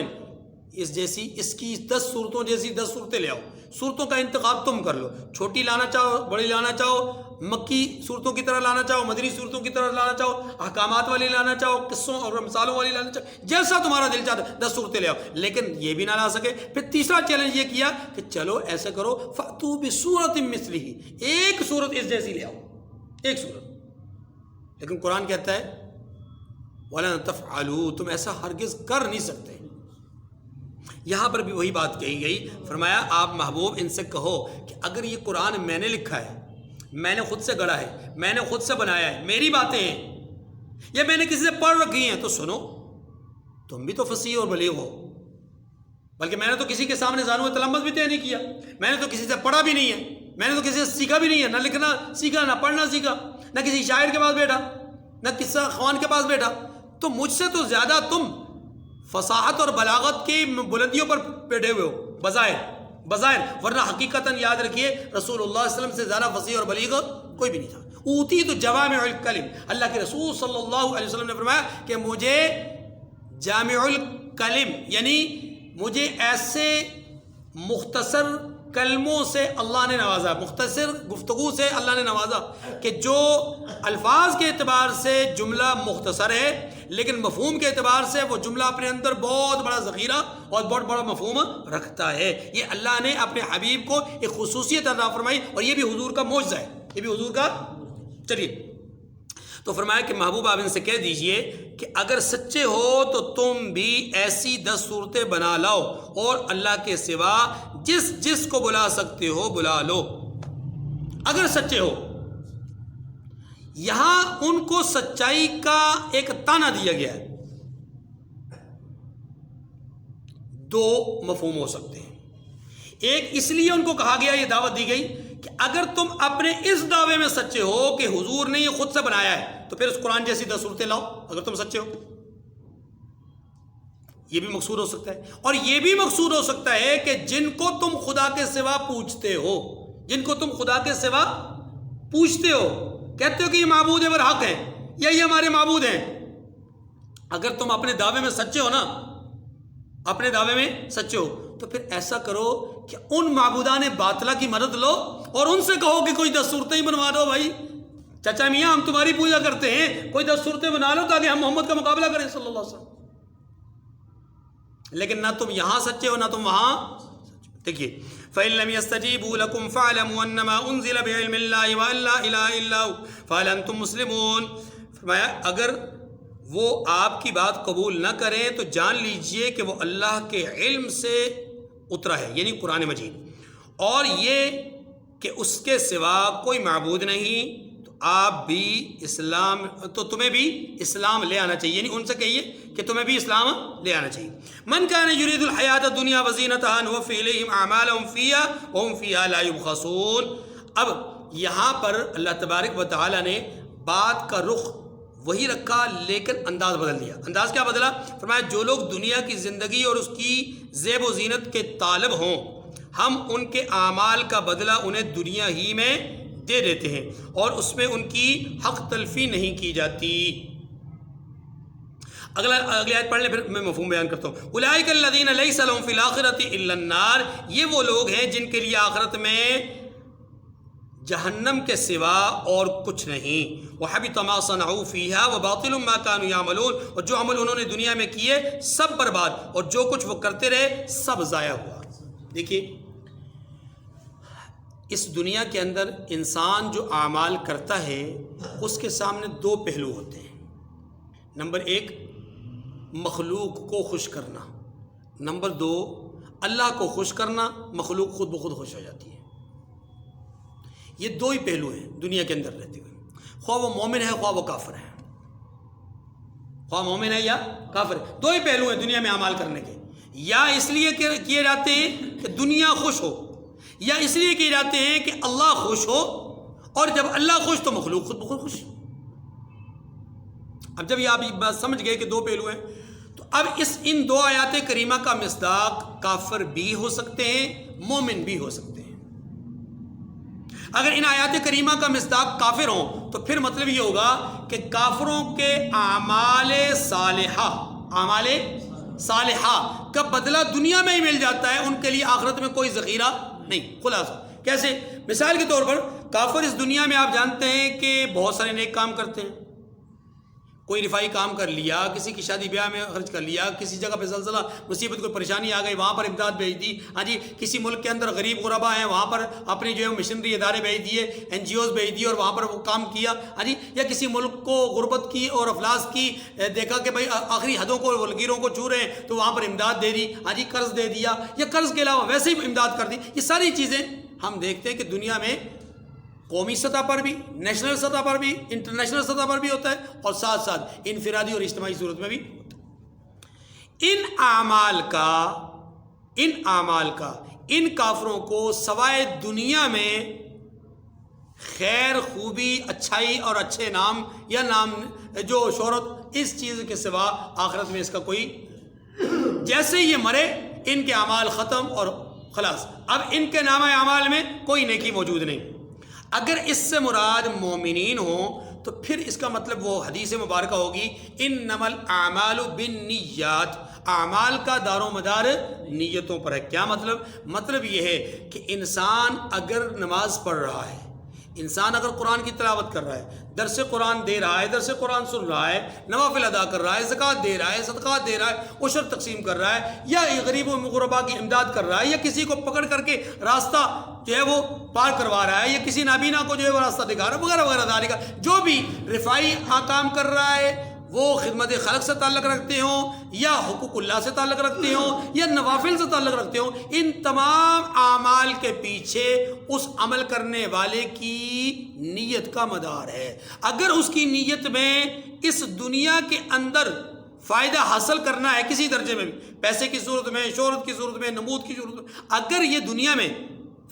اس جیسی، اس کی 10 صورتوں جیسی 10 صورتیں لے آؤ، صورتوں کا انتخاب تم کر لو، چھوٹی لانا چاہو، بڑی لانا چاہو، مکی صورتوں کی طرح لانا چاہو، مدنی صورتوں کی طرح لانا چاہو، احکامات والی لانا چاہو، قصوں اور مثالوں والی لانا چاہو، جیسا تمہارا دل چاہتا ہے 10 صورتیں لے آؤ، لیکن یہ بھی نہ لا سکے۔ پھر تیسرا چیلنج یہ کیا کہ چلو ایسا کرو فَأْتُوا بِسُورَةٍ مِّثْلِهِ، ایک صورت اس جیسی لے آؤ، ایک صورت۔ لیکن قرآن کہتا ہے وَلَن تَفْعَلُوا، تم ایسا ہرگز کر نہیں سکتے۔ یہاں پر بھی وہی بات کہی گئی، فرمایا آپ محبوب ان سے کہو کہ اگر یہ قرآن میں نے لکھا ہے، میں نے خود سے گڑھا ہے، میں نے خود سے بنایا ہے، میری باتیں ہیں، یا میں نے کسی سے پڑھ رکھی ہیں، تو سنو، تم بھی تو فصیح اور بلیغ ہو، بلکہ میں نے تو کسی کے سامنے زانو تلمذ بھی طے نہیں کیا، میں نے تو کسی سے پڑھا بھی نہیں ہے، میں نے تو کسی سے سیکھا بھی نہیں ہے، نہ لکھنا سیکھا، نہ پڑھنا سیکھا، نہ کسی شاعر کے پاس بیٹھا، نہ قصہ خوان کے پاس بیٹھا، تو مجھ سے تو زیادہ تم فصاحت اور بلاغت کی بلندیوں پر بیٹھے ہوئے ہو بظاہر، ورنہ حقیقتاً یاد رکھیے رسول اللہ صلی اللہ علیہ وسلم سے زیادہ فصیح اور بلیغ کوئی بھی نہیں تھا۔ اوتی تو جوامع الکلم، اللہ کے رسول صلی اللہ علیہ وسلم نے فرمایا کہ مجھے جامع الکلم، یعنی مجھے ایسے مختصر کلموں سے اللہ نے نوازا، مختصر گفتگو سے اللہ نے نوازا کہ جو الفاظ کے اعتبار سے جملہ مختصر ہے، لیکن مفہوم کے اعتبار سے وہ جملہ اپنے اندر بہت بڑا ذخیرہ اور بہت بڑا مفہوم رکھتا ہے۔ یہ اللہ نے اپنے حبیب کو ایک خصوصیت عطا فرمائی، اور یہ بھی حضور کا معجزہ ہے، یہ بھی حضور کا۔ چلیے تو فرمایا کہ محبوب آپ ان سے کہہ دیجئے کہ اگر سچے ہو تو تم بھی ایسی 10 صورتیں بنا لاؤ، اور اللہ کے سوا جس جس کو بلا سکتے ہو بلا لو، اگر سچے ہو۔ یہاں ان کو سچائی کا ایک تانا دیا گیا ہے، 2 مفہوم ہو سکتے ہیں۔ ایک اس لیے ان کو کہا گیا، یہ دعوت دی گئی کہ اگر تم اپنے اس دعوے میں سچے ہو کہ حضور نے یہ خود سے بنایا ہے، تو پھر اس قرآن جیسی 10 صورتیں لاؤ، اگر تم سچے ہو۔ یہ بھی مقصود ہو سکتا ہے، اور یہ بھی مقصود ہو سکتا ہے کہ جن کو تم خدا کے سوا پوچھتے ہو، جن کو تم خدا کے سوا پوچھتے ہو، کہتے ہو کہ یہ معبود برحق ہیں یا یہ ہمارے معبود ہیں، اگر تم اپنے دعوے میں سچے ہو نا، اپنے دعوے میں سچے ہو، تو پھر ایسا کرو کہ ان معبودان باطلہ کی مدد لو اور ان سے کہو کہ کوئی 10 صورتیں ہی بنوا دو بھائی، چچا میاں ہم تمہاری پوجا کرتے ہیں، کوئی 10 صورتیں بنا لو تاکہ ہم محمد کا مقابلہ کریں صلی اللہ علیہ وسلم۔ لیکن نہ تم یہاں سچے ہو نہ تم وہاں۔ دیکھیے فَإِن لَّمْ يَسْتَجِيبُوا لَكُمْ فَاعْلَمُوا أَنَّمَا أُنزِلَ بِعِلْمِ اللَّهِ وَأَن لَّا إِلَٰهَ إِلَّا هُوَ فَهَلْ أَنتُم مُّسْلِمُونَ۔ فرمایا اگر وہ آپ کی بات قبول نہ کریں تو جان لیجئے کہ وہ اللہ کے علم سے اترا ہے، یعنی قرآن مجید، اور یہ کہ اس کے سوا کوئی معبود نہیں، تو آپ بھی اسلام، تو تمہیں بھی اسلام لے آنا چاہیے، یعنی ان سے کہیے کہ تمہیں بھی اسلام لے آنا چاہیے۔ من کان یرید الحیات الدنیا وزینتها نوفی الیہم اعمالہم فیہا وہم فیہا لا یبخسون۔ اب یہاں پر اللہ تبارک و تعالی نے بات کا رخ وہی رکھا، لیکن انداز بدل دیا۔ انداز کیا بدلا؟ فرمایا جو لوگ دنیا کی زندگی اور اس کی زیب و زینت کے طالب ہوں، ہم ان کے اعمال کا بدلہ انہیں دنیا ہی میں دے دیتے ہیں، اور اس میں ان کی حق تلفی نہیں کی جاتی۔ اگلی آیت پڑھ لیں پھر میں مفہوم بیان کرتا ہوں۔ اولئک الذین لیس لہم فی الآخرۃ الا النار، یہ وہ لوگ ہیں جن کے لیے آخرت میں جہنم کے سوا اور کچھ نہیں۔ وحبط ما صنعوا فیہا وباطل ما کانوا یعملون، اور جو عمل انہوں نے دنیا میں کیے سب برباد، اور جو کچھ وہ کرتے رہے سب ضائع ہوا۔ دیکھیے اس دنیا کے اندر انسان جو اعمال کرتا ہے اس کے سامنے 2 پہلو ہوتے ہیں۔ نمبر 1 مخلوق کو خوش کرنا، نمبر 2 اللہ کو خوش کرنا، مخلوق خود بخود خوش ہو جاتی ہے۔ یہ 2 ہی پہلو ہیں دنیا کے اندر رہتے ہوئے، خواہ وہ مومن ہے خواہ وہ کافر ہے، خواہ مومن ہے یا کافر ہے، 2 ہی پہلو ہیں دنیا میں اعمال کرنے کے، یا اس لیے کیے جاتے ہیں کہ دنیا خوش ہو، یا اس لیے کیے جاتے ہیں کہ اللہ خوش ہو، اور جب اللہ خوش تو مخلوق خود بخود خوش۔ اب جب یہ آپ یہ بات سمجھ گئے کہ 2 پہلو ہیں، تو اب ان 2 آیات کریمہ کا مصداق کافر بھی ہو سکتے ہیں، مومن بھی ہو سکتے ہیں۔ اگر ان آیات کریمہ کا مصداق کافر ہوں تو پھر مطلب یہ ہوگا کہ کافروں کے اعمال صالحہ کا بدلہ دنیا میں ہی مل جاتا ہے، ان کے لیے آخرت میں کوئی ذخیرہ نہیں۔ خلاصہ کیسے؟ مثال کے طور پر کافر اس دنیا میں آپ جانتے ہیں کہ بہت سارے نیک کام کرتے ہیں. کوئی رفائی کام کر لیا، کسی کی شادی بیاہ میں خرچ کر لیا، کسی جگہ پہ زلزلہ مصیبت کوئی پریشانی آ گئی وہاں پر امداد بھیج دی. ہاں جی، کسی ملک کے اندر غریب غربا ہیں وہاں پر اپنی جو ہے مشنری ادارے بھیج دیے، NGOs بھیج دیے اور وہاں پر وہ کام کیا. ہاں جی، یا کسی ملک کو غربت کی اور افلاس کی دیکھا کہ بھائی آخری حدوں کو لکیروں کو چھو رہے ہیں تو وہاں پر امداد دے دی. ہاں جی، قرض دے دیا یا قرض کے علاوہ ویسے ہی امداد کر دی. یہ ساری چیزیں ہم دیکھتے ہیں کہ دنیا میں قومی سطح پر بھی، نیشنل سطح پر بھی، انٹرنیشنل سطح پر بھی ہوتا ہے اور ساتھ ساتھ انفرادی اور اجتماعی صورت میں بھی ہوتا ہے. ان اعمال کا ان کافروں کو سوائے دنیا میں خیر، خوبی، اچھائی اور اچھے نام یا نام جو شہرت، اس چیز کے سوا آخرت میں اس کا کوئی، جیسے یہ مرے ان کے اعمال ختم اور خلاص. اب ان کے نامہ اعمال میں کوئی نیکی موجود نہیں. اگر اس سے مراد مومنین ہوں تو پھر اس کا مطلب وہ حدیث مبارکہ ہوگی انما الاعمال بالنیات، اعمال کا دار و مدار نیتوں پر ہے. کیا مطلب یہ ہے کہ انسان اگر نماز پڑھ رہا ہے، انسان اگر قرآن کی تلاوت کر رہا ہے، درس قرآن دے رہا ہے، درس قرآن سن رہا ہے، نوافل ادا کر رہا ہے، زکوٰۃ دے رہا ہے، صدقات دے رہا ہے، عشر تقسیم کر رہا ہے، یا غریب و غربا کی امداد کر رہا ہے، یا کسی کو پکڑ کر کے راستہ جو ہے وہ پار کروا رہا ہے، یا کسی نابینا کو جو ہے وہ راستہ دکھا رہا ہے، وغیرہ وغیرہ ذالک، جو بھی رفاعی کام کر رہا ہے وہ خدمت خلق سے تعلق رکھتے ہوں یا حقوق اللہ سے تعلق رکھتے ہوں یا نوافل سے تعلق رکھتے ہوں، ان تمام اعمال کے پیچھے اس عمل کرنے والے کی نیت کا مدار ہے. اگر اس کی نیت میں اس دنیا کے اندر فائدہ حاصل کرنا ہے کسی درجے میں بھی، پیسے کی صورت میں، شہرت کی صورت میں، نمود کی صورت میں، اگر یہ دنیا میں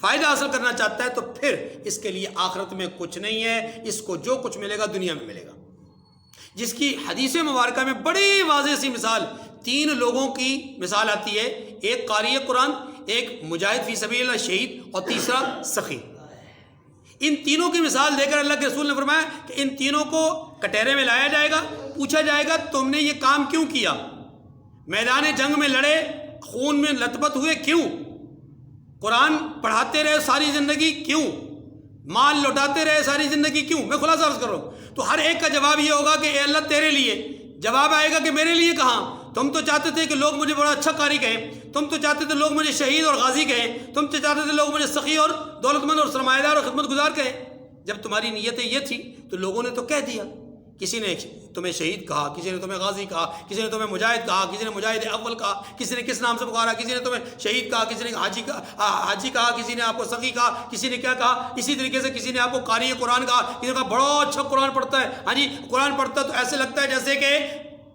فائدہ حاصل کرنا چاہتا ہے تو پھر اس کے لیے آخرت میں کچھ نہیں ہے. اس کو جو کچھ ملے گا دنیا میں ملے گا، جس کی حدیث مبارکہ میں بڑی واضح سی مثال، 3 لوگوں کی مثال آتی ہے، ایک قاری قرآن، ایک مجاہد فی سبیل اللہ شہید، اور تیسرا سخی. ان تینوں کی مثال دے کر اللہ کے رسول نے فرمایا کہ ان تینوں کو کٹہرے میں لایا جائے گا، پوچھا جائے گا تم نے یہ کام کیوں کیا، میدان جنگ میں لڑے، خون میں لت پت ہوئے کیوں، قرآن پڑھاتے رہے ساری زندگی کیوں، مال لوٹاتے رہے ساری زندگی کیوں. میں خلاصہ عرض کر رہا ہوں تو ہر ایک کا جواب یہ ہوگا کہ اے اللہ تیرے لیے. جواب آئے گا کہ میرے لیے کہاں، تم تو چاہتے تھے کہ لوگ مجھے بڑا اچھا قاری کہیں، تم تو چاہتے تھے لوگ مجھے شہید اور غازی کہیں، تم تو چاہتے تھے لوگ مجھے سخی اور دولت مند اور سرمایہ دار اور خدمت گزار کہیں. جب تمہاری نیتیں یہ تھی تو لوگوں نے تو کہہ دیا، کسی نے تمہیں شہید کہا، کسی نے تمہیں غازی کہا، کسی نے تمہیں مجاہد کہا، کسی نے مجاہد اول کہا، کسی نے کس نام سے پکارا، کسی نے تمہیں شہید کہا، کسی نے حاجی کہا، کسی نے آپ کو سخی کہا، کسی نے کیا کہا. اسی طریقے سے کسی نے آپ کو قاری قرآن کہا، کسی نے کہا بڑا اچھا قرآن پڑھتا ہے. ہاں جی، قرآن پڑھتا ہے تو ایسے لگتا ہے جیسے کہ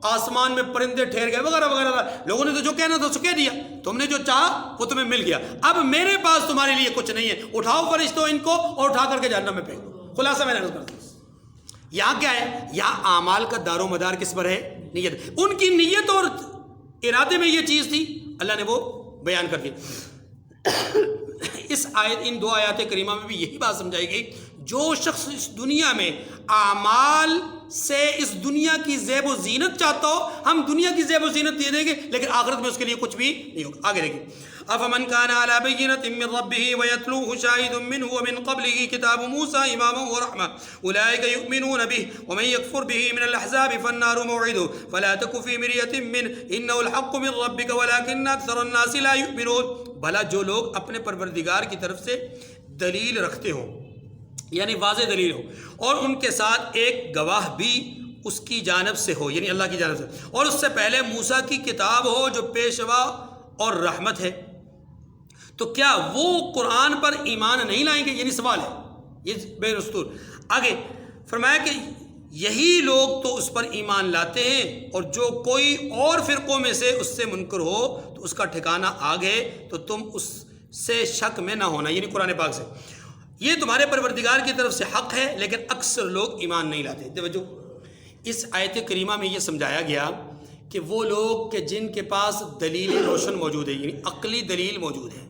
آسمان میں پرندے ٹھہر گئے، وغیرہ وغیرہ. لوگوں نے تو جو کہنا تھا سو کہہ دیا، تم نے جو چاہا وہ تمہیں مل گیا. اب میرے پاس تمہارے لیے کچھ نہیں ہے، اٹھاؤ فرشتوں ان کو اور اٹھا کر کے جہنم میں پھینک دو. خلاصہ میں نے عرض کر دیا. یہاں کیا ہے، یہاں اعمال کا دار و مدار کس پر ہے، نیت. ان کی نیت اور ارادے میں یہ چیز تھی، اللہ نے وہ بیان کر دی. اس آیت، ان 2 آیات کریمہ میں بھی یہی بات سمجھائی گئی، جو شخص اس دنیا میں اعمال سے اس دنیا کی زیب و زینت چاہتا ہو، ہم دنیا کی زیب و زینت دے دیں گے لیکن آخرت میں اس کے لیے کچھ بھی نہیں ہوگا. آگے دیکھیں، افمن كان على بينة من ربه ويتلوه شاهد منه ومن قبله كتاب موسى إماما ورحمة أولئك يؤمنون به ومن يكفر به من الأحزاب فالنار موعده فلا تك في مرية منه إنه الحق من ربك ولكن أكثر الناس لا يؤمنون. بھلا جو لوگ اپنے پروردگار کی طرف سے دلیل رکھتے ہوں، یعنی واضح دلیل ہو، اور ان کے ساتھ ایک گواہ بھی اس کی جانب سے ہو، یعنی اللہ کی جانب سے، اور اس سے پہلے موسیٰ کی کتاب ہو جو پیشوا اور رحمت ہے، تو کیا وہ قرآن پر ایمان نہیں لائیں گے؟ یعنی سوال ہے یہ بے رستور. آگے فرمایا کہ یہی لوگ تو اس پر ایمان لاتے ہیں، اور جو کوئی اور فرقوں میں سے اس سے منکر ہو تو اس کا ٹھکانہ آگے، تو تم اس سے شک میں نہ ہونا، یعنی قرآن پاک سے. یہ تمہارے پروردگار کی طرف سے حق ہے لیکن اکثر لوگ ایمان نہیں لاتے. توجہ، اس آیت کریمہ میں یہ سمجھایا گیا کہ وہ لوگ کہ جن کے پاس دلیل روشن موجود ہے، یعنی عقلی دلیل موجود ہے،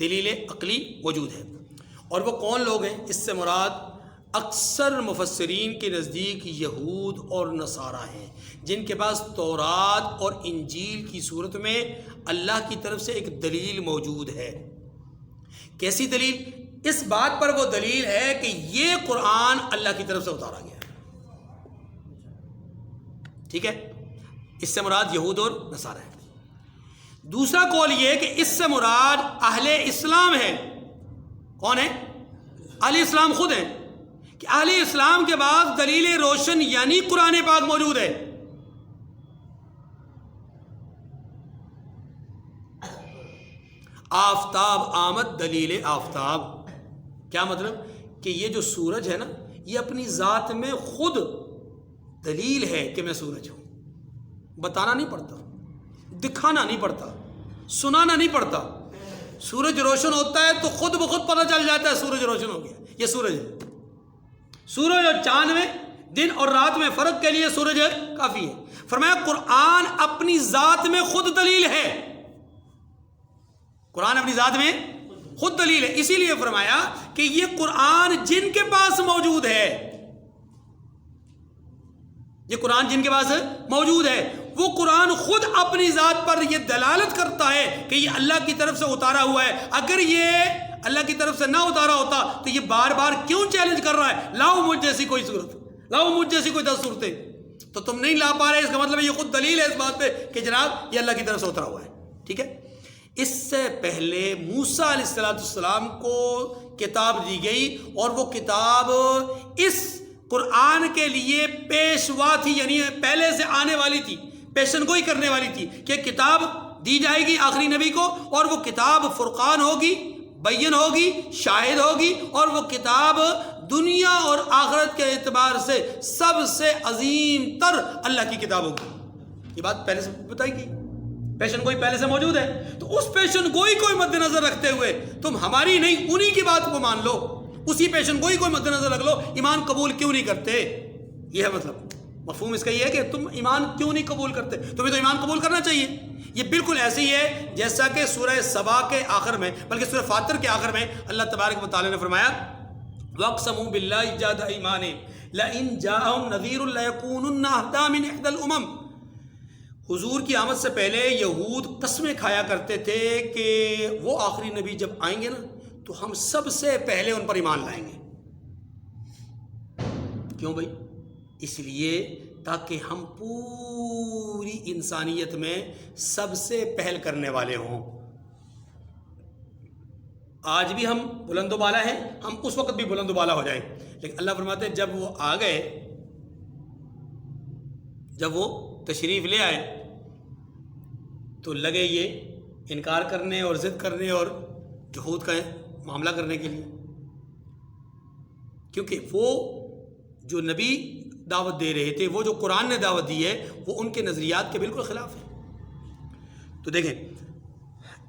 دلیل عقلی موجود ہے، اور وہ کون لوگ ہیں؟ اس سے مراد اکثر مفسرین کے نزدیک یہود اور نصارہ ہیں، جن کے پاس تورات اور انجیل کی صورت میں اللہ کی طرف سے ایک دلیل موجود ہے. کیسی دلیل؟ اس بات پر وہ دلیل ہے کہ یہ قرآن اللہ کی طرف سے اتارا گیا ہے. ٹھیک ہے، اس سے مراد یہود اور نصارہ ہے. دوسرا قول یہ کہ اس سے مراد اہل اسلام ہے. کون ہے؟ اہل اسلام خود ہیں، کہ اہل اسلام کے بعد دلیل روشن یعنی قرآن پاک موجود ہے. آفتاب آمد دلیل آفتاب. کیا مطلب؟ کہ یہ جو سورج ہے نا، یہ اپنی ذات میں خود دلیل ہے کہ میں سورج ہوں. بتانا نہیں پڑتا، دکھانا نہیں پڑتا، سنانا نہیں پڑتا. سورج روشن ہوتا ہے تو خود بخود پتہ چل جاتا ہے سورج روشن ہو گیا، یہ سورج ہے. سورج اور چاند میں، دن اور رات میں فرق کے لیے سورج کافی ہے. فرمایا قرآن اپنی ذات میں خود دلیل ہے. قرآن اپنی ذات میں خود دلیل ہے. اسی لیے فرمایا کہ یہ قرآن جن کے پاس موجود ہے، یہ قرآن جن کے پاس موجود ہے، وہ قرآن خود اپنی ذات پر یہ دلالت کرتا ہے کہ یہ اللہ کی طرف سے اتارا ہوا ہے. اگر یہ اللہ کی طرف سے نہ اتارا ہوتا تو یہ بار بار کیوں چیلنج کر رہا ہے، لاؤ مجھ جیسی کوئی صورت، لاؤ مجھ جیسی کوئی 10 صورتیں. تو تم نہیں لا پا رہے، اس کا مطلب یہ خود دلیل ہے اس بات پہ کہ جناب یہ اللہ کی طرف سے اترا ہوا ہے. ٹھیک ہے. اس سے پہلے موسیٰ علیہ السلام کو کتاب دی گئی، اور وہ کتاب اس قرآن کے لیے پیشوا تھی، یعنی پہلے سے آنے والی تھی، پیشن گوئی کرنے والی تھی کہ کتاب دی جائے گی آخری نبی کو، اور وہ کتاب فرقان ہوگی، بین ہوگی، شاہد ہوگی، اور وہ کتاب دنیا اور آخرت کے اعتبار سے سب سے عظیم تر اللہ کی کتاب ہوگی. یہ بات پہلے سے بتائی گئی، پیشن گوئی پہلے سے موجود ہے. تو اس پیشن گوئی کو مد نظر رکھتے ہوئے تم ہماری نہیں انہی کی بات کو مان لو، اسی پیشن گوئی کو مد نظر رکھ لو. ایمان قبول کیوں نہیں کرتے؟ یہ ہے مطلب، مفہوم اس کا یہ ہے کہ تم ایمان کیوں نہیں قبول کرتے؟ تمہیں تو ایمان قبول کرنا چاہیے. یہ بالکل ایسے ہی ہے جیسا کہ سورہ سبا کے آخر میں، بلکہ سورہ فاطر کے آخر میں اللہ تبارک و تعالی نے فرمایا وَاقْسَمُوا بِاللَّهِ جَهْدَ أَيْمَانِهِمْ لَئِن جَاءَهُمْ نَذِيرٌ لَيَكُونُنَّ أَهْدَىٰ مِنْ إِحْدَى الْأُمَمِ. حضور کی آمد سے پہلے یہود قسمیں کھایا کرتے تھے کہ وہ آخری نبی جب آئیں گے نا تو ہم سب سے پہلے ان پر ایمان لائیں گے. کیوں بھائی؟ اس لیے تاکہ ہم پوری انسانیت میں سب سے پہل کرنے والے ہوں. آج بھی ہم بلند و بالا ہیں، ہم اس وقت بھی بلند و بالا ہو جائیں. لیکن اللہ فرماتے ہیں جب وہ آ گئے، جب وہ تشریف لے آئے تو لگے یہ انکار کرنے اور ضد کرنے اور جہود کا معاملہ کرنے کے لیے، کیونکہ وہ جو نبی دعوت دے رہے تھے، وہ جو قرآن نے دعوت دی ہے، وہ ان کے نظریات کے بالکل خلاف ہے. تو دیکھیں،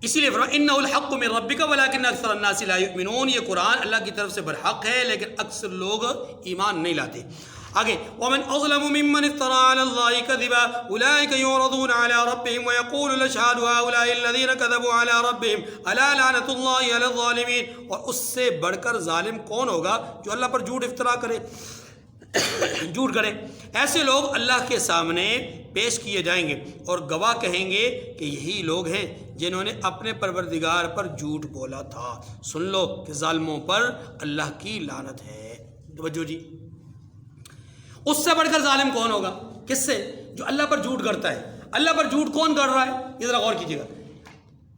اسی لیے فرمایا اِنَّهُ الْحَقُّ مِن رَبِّكَ وَلَٰكِنَّ أَكْثَرَ النَّاسِ لَا يُؤْمِنُونَ. یہ قرآن اللہ کی طرف سے برحق ہے لیکن اکثر لوگ ایمان نہیں لاتے. آگے وَمَنْ أَظْلَمُ مِمَّنِ افْتَرَىٰ عَلَى اللَّهِ كَذِبًا أُولَٰئِكَ يُعْرَضُونَ عَلَىٰ رَبِّهِمْ وَيَقُولُ الْأَشْهَادُ هَٰؤُلَاءِ الَّذِينَ كَذَبُوا عَلَىٰ رَبِّهِمْ أَلَا لَعْنَةُ اللَّهِ عَلَى الظَّالِمِينَ. اور اس سے بڑھ کر ظالم کون ہوگا جو اللہ پر جھوٹ افترا کرے، جھوٹ کرے. ایسے لوگ اللہ کے سامنے پیش کیے جائیں گے اور گواہ کہیں گے کہ یہی لوگ ہیں جنہوں نے اپنے پروردگار پر جھوٹ بولا تھا. سن لو کہ ظالموں پر اللہ کی لعنت ہے. توجہ جی، اس سے بڑھ کر ظالم کون ہوگا؟ کس سے؟ جو اللہ پر جھوٹ کرتا ہے. اللہ پر جھوٹ کون کر رہا ہے؟ یہ ذرا غور کیجیے گا.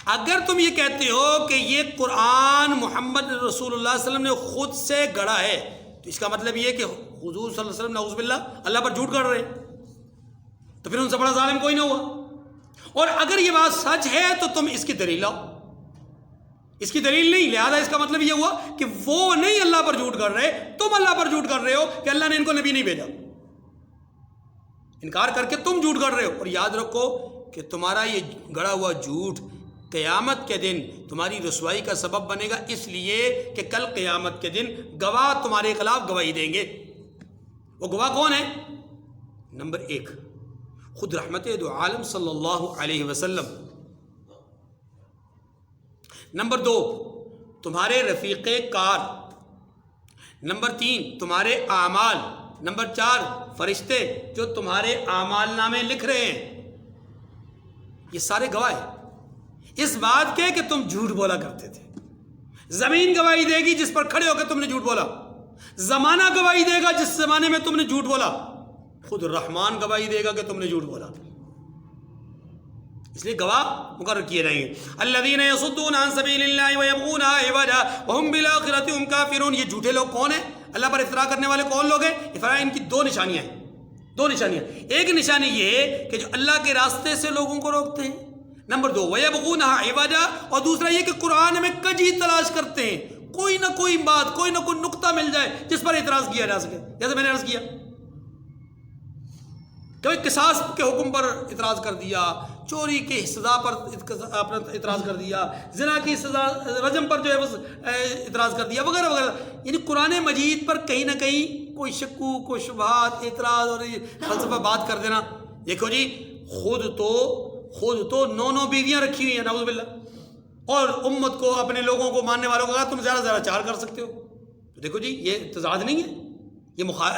اگر تم یہ کہتے ہو کہ یہ قرآن محمد رسول اللہ علیہ وسلم نے خود سے گڑھا ہے تو اس کا مطلب یہ کہ حضور صلی اللہ علیہ وسلم نعوذ باللہ اللہ پر جھوٹ کر رہے ہیں، تو پھر ان سے بڑا ظالم کوئی نہ ہوا. اور اگر یہ بات سچ ہے تو تم اس کی دلیل لاؤ. اس کی دلیل نہیں، لہذا اس کا مطلب یہ ہوا کہ وہ نہیں اللہ پر جھوٹ کر رہے، تم اللہ پر جھوٹ کر رہے ہو کہ اللہ نے ان کو نبی نہیں بھیجا. انکار کر کے تم جھوٹ کر رہے ہو. اور یاد رکھو کہ تمہارا یہ گڑا ہوا جھوٹ قیامت کے دن تمہاری رسوائی کا سبب بنے گا، اس لیے کہ کل قیامت کے دن گواہ تمہارے خلاف گواہی دیں گے. وہ گواہ کون ہے؟ نمبر 1 خود رحمت دو عالم صلی اللہ علیہ وسلم. نمبر 2 تمہارے رفیق کار. نمبر 3 تمہارے اعمال. نمبر 4 فرشتے جو تمہارے اعمال نامے لکھ رہے ہیں. یہ سارے گواہ ہیں اس بات کے کہ تم جھوٹ بولا کرتے تھے. زمین گواہی دے گی جس پر کھڑے ہو کے تم نے جھوٹ بولا، زمانہ گواہی دے گا جس زمانے میں تم نے جھوٹ بولا، خود رحمان گواہی دے گا کہ تم نے جھوٹ بولا، اس لیے گواہ مقرر کیے جائیں گے۔ الذین یصدون عن سبیل اللہ ویبغونها عوجا وہم بالآخرۃ هم کافرون، یہ جھوٹے لوگ کون ہیں؟ اللہ پر افتراء کرنے والے کون لوگ ہیں؟ افتراء ان کی دو نشانیاں ہیں، دو نشانیاں۔ ایک نشانی یہ ہے کہ جو اللہ کے راستے سے لوگوں کو روکتے ہیں، نمبر دو ویبغونها عوجا، اور دوسرا یہ کہ قرآن میں کجی تلاش کرتے ہیں، کوئی نہ کوئی بات، کوئی نہ کوئی نقطہ مل جائے جس پر اعتراض کیا جا سکے۔ جیسے میں نے عرض کیا کہ قصاص کے حکم پر اعتراض کر دیا، چوری کی سزا پر اعتراض کر دیا، زنا کی سزا رجم پر جو ہے وہ اعتراض کر دیا، وغیرہ وغیرہ۔ یعنی قرآن مجید پر کہیں نہ کہیں کوئی شکوک، کوئی شبہات، اعتراض اور فلسفہ بات کر دینا۔ دیکھو جی، خود تو 9 بیویاں رکھی ہوئی ہیں نعوذ باللہ، اور امت کو، اپنے لوگوں کو، ماننے والوں کو کہا تم زیادہ سے زیادہ 4 کر سکتے ہو۔ تو دیکھو جی، یہ تضاد نہیں ہے،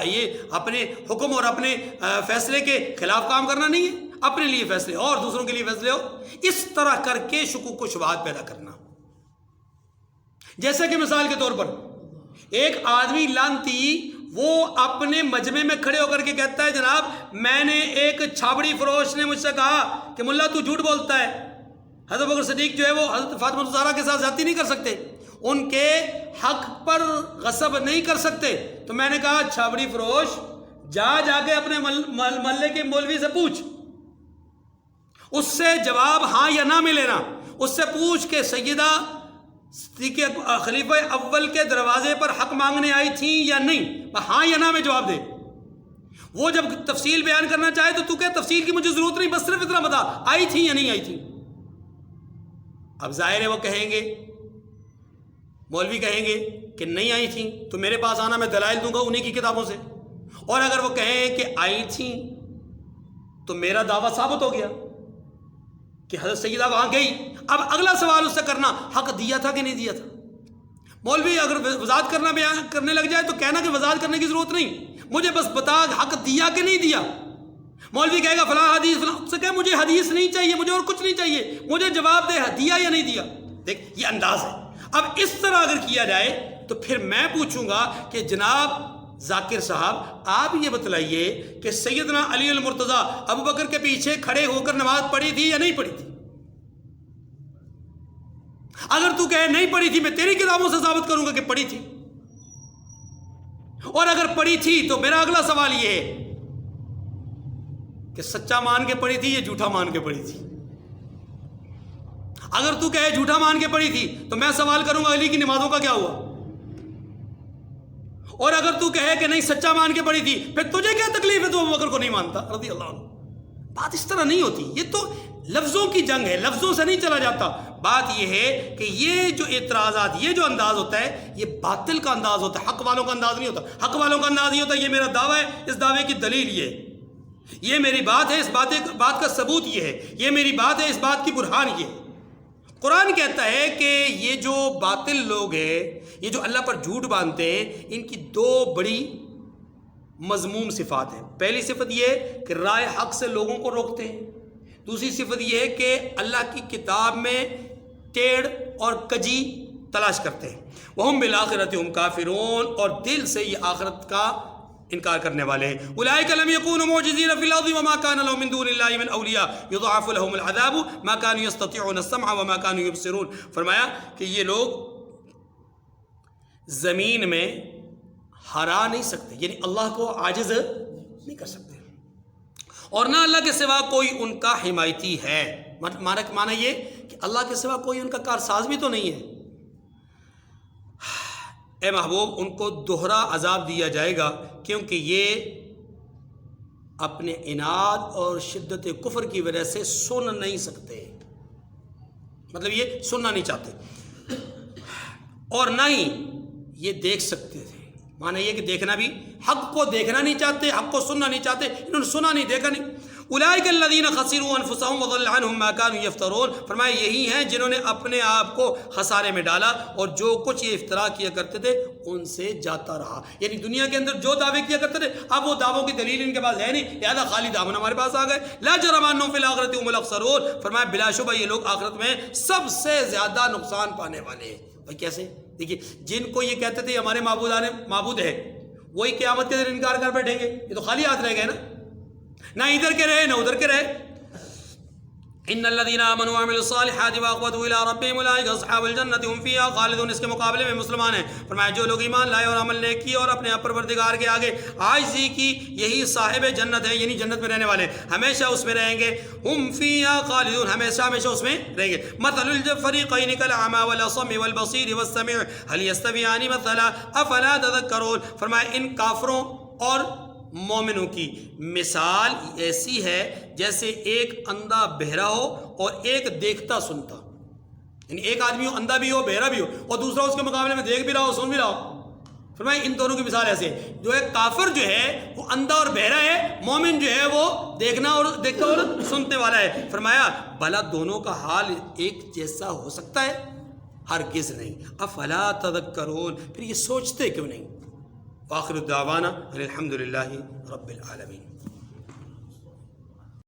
یہ اپنے حکم اور اپنے فیصلے کے خلاف کام کرنا نہیں ہے، اپنے لیے فیصلے اور دوسروں کے لیے فیصلے ہو، اس طرح کر کے شکوک و شبہات پیدا کرنا۔ جیسے کہ مثال کے طور پر ایک آدمی لانتی، وہ اپنے مجمع میں کھڑے ہو کر کے کہتا ہے جناب میں نے ایک چھابڑی فروش نے مجھ سے کہا کہ ملا تو جھوٹ بولتا ہے، حضرت بکر صدیق جو ہے وہ حضرت فاطمہ الزہرا کے ساتھ زیادتی نہیں کر سکتے، ان کے حق پر غصب نہیں کر سکتے، تو میں نے کہا چھابڑی فروش جا کے اپنے محلے کے مولوی سے پوچھ، اس سے جواب ہاں یا نہ میں لینا، اس سے پوچھ کہ سیدہ خلیفہ اول کے دروازے پر حق مانگنے آئی تھیں یا نہیں، ہاں یا نہ میں جواب دے۔ وہ جب تفصیل بیان کرنا چاہے تو کہ تفصیل کی مجھے ضرورت نہیں، بس صرف اتنا بتا آئی تھی یا نہیں آئی تھی۔ اب ظاہر ہے وہ کہیں گے، مولوی کہیں گے کہ نہیں آئی تھیں تو میرے پاس آنا، میں دلائل دوں گا انہی کی کتابوں سے، اور اگر وہ کہیں کہ آئی تھیں تو میرا دعویٰ ثابت ہو گیا کہ حضرت سیدہ وہاں گئی۔ اب اگلا سوال اس سے کرنا، حق دیا تھا کہ نہیں دیا تھا؟ مولوی اگر وضاحت کرنا بیان کرنے لگ جائے تو کہنا کہ وضاحت کرنے کی ضرورت نہیں، مجھے بس بتا حق دیا کہ نہیں دیا۔ مولوی کہے گا فلاں حدیث، فلاں، سے کہے مجھے حدیث نہیں چاہیے، مجھے اور کچھ نہیں چاہیے، مجھے جواب دے دیا یا نہیں دیا۔ دیکھ یہ انداز ہے۔ اب اس طرح اگر کیا جائے تو پھر میں پوچھوں گا کہ جناب ذاکر صاحب آپ یہ بتلائیے کہ سیدنا علی المرتضیٰ ابو بکر کے پیچھے کھڑے ہو کر نماز پڑھی تھی یا نہیں پڑھی تھی؟ اگر تو کہے نہیں پڑھی تھی، میں تیری کتابوں سے ثابت کروں گا کہ پڑھی تھی، اور اگر پڑھی تھی تو میرا اگلا سوال یہ ہے کہ سچا مان کے پڑھی تھی یا جھوٹا مان کے پڑھی تھی؟ اگر تو کہے جھوٹا مان کے پڑھی تھی تو میں سوال کروں گا علی کی نمازوں کا کیا ہوا، اور اگر تو کہے کہ نہیں سچا مان کے پڑھی تھی، پھر تجھے کیا تکلیف ہے تو ابو بکر کو نہیں مانتا رضی اللہ عنہ؟ بات اس طرح نہیں ہوتی، یہ تو لفظوں کی جنگ ہے، لفظوں سے نہیں چلا جاتا۔ بات یہ ہے کہ یہ جو اعتراضات، یہ جو انداز ہوتا ہے، یہ باطل کا انداز ہوتا ہے، حق والوں کا انداز نہیں ہوتا۔ حق والوں کا انداز نہیں ہوتا یہ میرا دعویٰ ہے، اس دعوے کی دلیل یہ میری بات ہے، اس بات کا ثبوت یہ ہے، یہ میری بات ہے، اس بات کی برہان یہ ہے۔ قرآن کہتا ہے کہ یہ جو باطل لوگ ہیں، یہ جو اللہ پر جھوٹ باندھتے ہیں، ان کی 2 بڑی مذموم صفات ہیں۔ پہلی صفت یہ کہ رائے حق سے لوگوں کو روکتے ہیں، دوسری صفت یہ ہے کہ اللہ کی کتاب میں ٹیڑھ اور کجی تلاش کرتے ہیں۔ وَهُمْ بِالْآخِرَةِ هُمْ كَافِرُونَ، اور دل سے یہ آخرت کا انکار کرنے والے ہیں۔ اولئک لم یکونوا معجزین فی الارض وما کان لهم من دون اللہ من اولیاء یضاعف لهم العذاب ما كانوا یستطيعون السمع وما كانوا یبصرون۔ فرمایا کہ یہ لوگ زمین میں ہرا نہیں سکتے، یعنی اللہ کو عاجز نہیں کر سکتے، اور نہ اللہ کے سوا کوئی ان کا حمایتی ہے۔ معنی یہ کہ اللہ کے سوا کوئی ان کا کارساز بھی تو نہیں ہے۔ اے محبوب، ان کو دوہرا عذاب دیا جائے گا کیونکہ یہ اپنے عناد اور شدت کفر کی وجہ سے سن نہیں سکتے، مطلب یہ سننا نہیں چاہتے، اور نہ ہی یہ دیکھ سکتے تھے۔ معنی یہ کہ دیکھنا بھی، حق کو دیکھنا نہیں چاہتے، حق کو سننا نہیں چاہتے، انہوں نے سنا نہیں، دیکھا نہیں۔ اولئک الذین خسروا انفسهم وضل عنهم ما كانوا یفترون۔ فرمایا یہی ہیں جنہوں نے اپنے آپ کو خسارے میں ڈالا اور جو کچھ یہ افتراء کیا کرتے تھے ان سے جاتا رہا۔ یعنی دنیا کے اندر جو دعوے کیا کرتے تھے اب وہ دعووں کی دلیل ان کے پاس ہے نہیں، لہذا خالی دامن ہمارے پاس آ گئے۔ لا جرم انہم فی الآخرۃ هم الاخسرون۔ فرمایا بلا شبہ یہ لوگ آخرت میں سب سے زیادہ نقصان پانے والے ہیں۔ بھائی کیسے؟ دیکھیے جن کو یہ کہتے تھے ہمارے معبود ہے وہی قیامت کے دن انکار کر بیٹھیں گے، یہ تو خالی ہاتھ رہ گئے نا، نہ ادھر کے رہے نہ ادھر کے رہے۔ ان الذين امنوا وعملوا الصالحات واخبتوا الى ربهم اولئك اصحاب الجنه هم فيها خالدون، اس کے مقابلے میں مسلمان ہیں، فرمایا جو لوگ ایمان لائے اور عمل نیک کیے اور اپنے پروردگار کے آگے عاجزی کی یہی صاحب جنت ہے، یعنی جنت میں رہنے والے، ہمیشہ اس میں رہیں گے، هم فيها خالدون، ہمیشہ اس میں رہیں گے۔ مثل الفريقين كالأعمى والأصم والبصير والسميع هل يستويان مثلا افلا تذكرون، فرمایا ان کافروں اور مومنوں کی مثال ایسی ہے جیسے ایک اندھا بہرا ہو اور ایک دیکھتا سنتا، یعنی ایک آدمی ہو اندھا بھی ہو بہرا بھی ہو اور دوسرا اس کے مقابلے میں دیکھ بھی رہا ہو سن بھی رہا ہو، فرمایا ان دونوں کی مثال ایسے ہے، جو ہے کافر جو ہے وہ اندھا اور بہرا ہے، مومن جو ہے وہ دیکھتا اور سنتے والا ہے، فرمایا بھلا دونوں کا حال ایک جیسا ہو سکتا ہے؟ ہرگز نہیں۔ افلا تذکرون، پھر یہ سوچتے کیوں نہیں؟ وآخر دعوانا الحمد للہ رب العالمین۔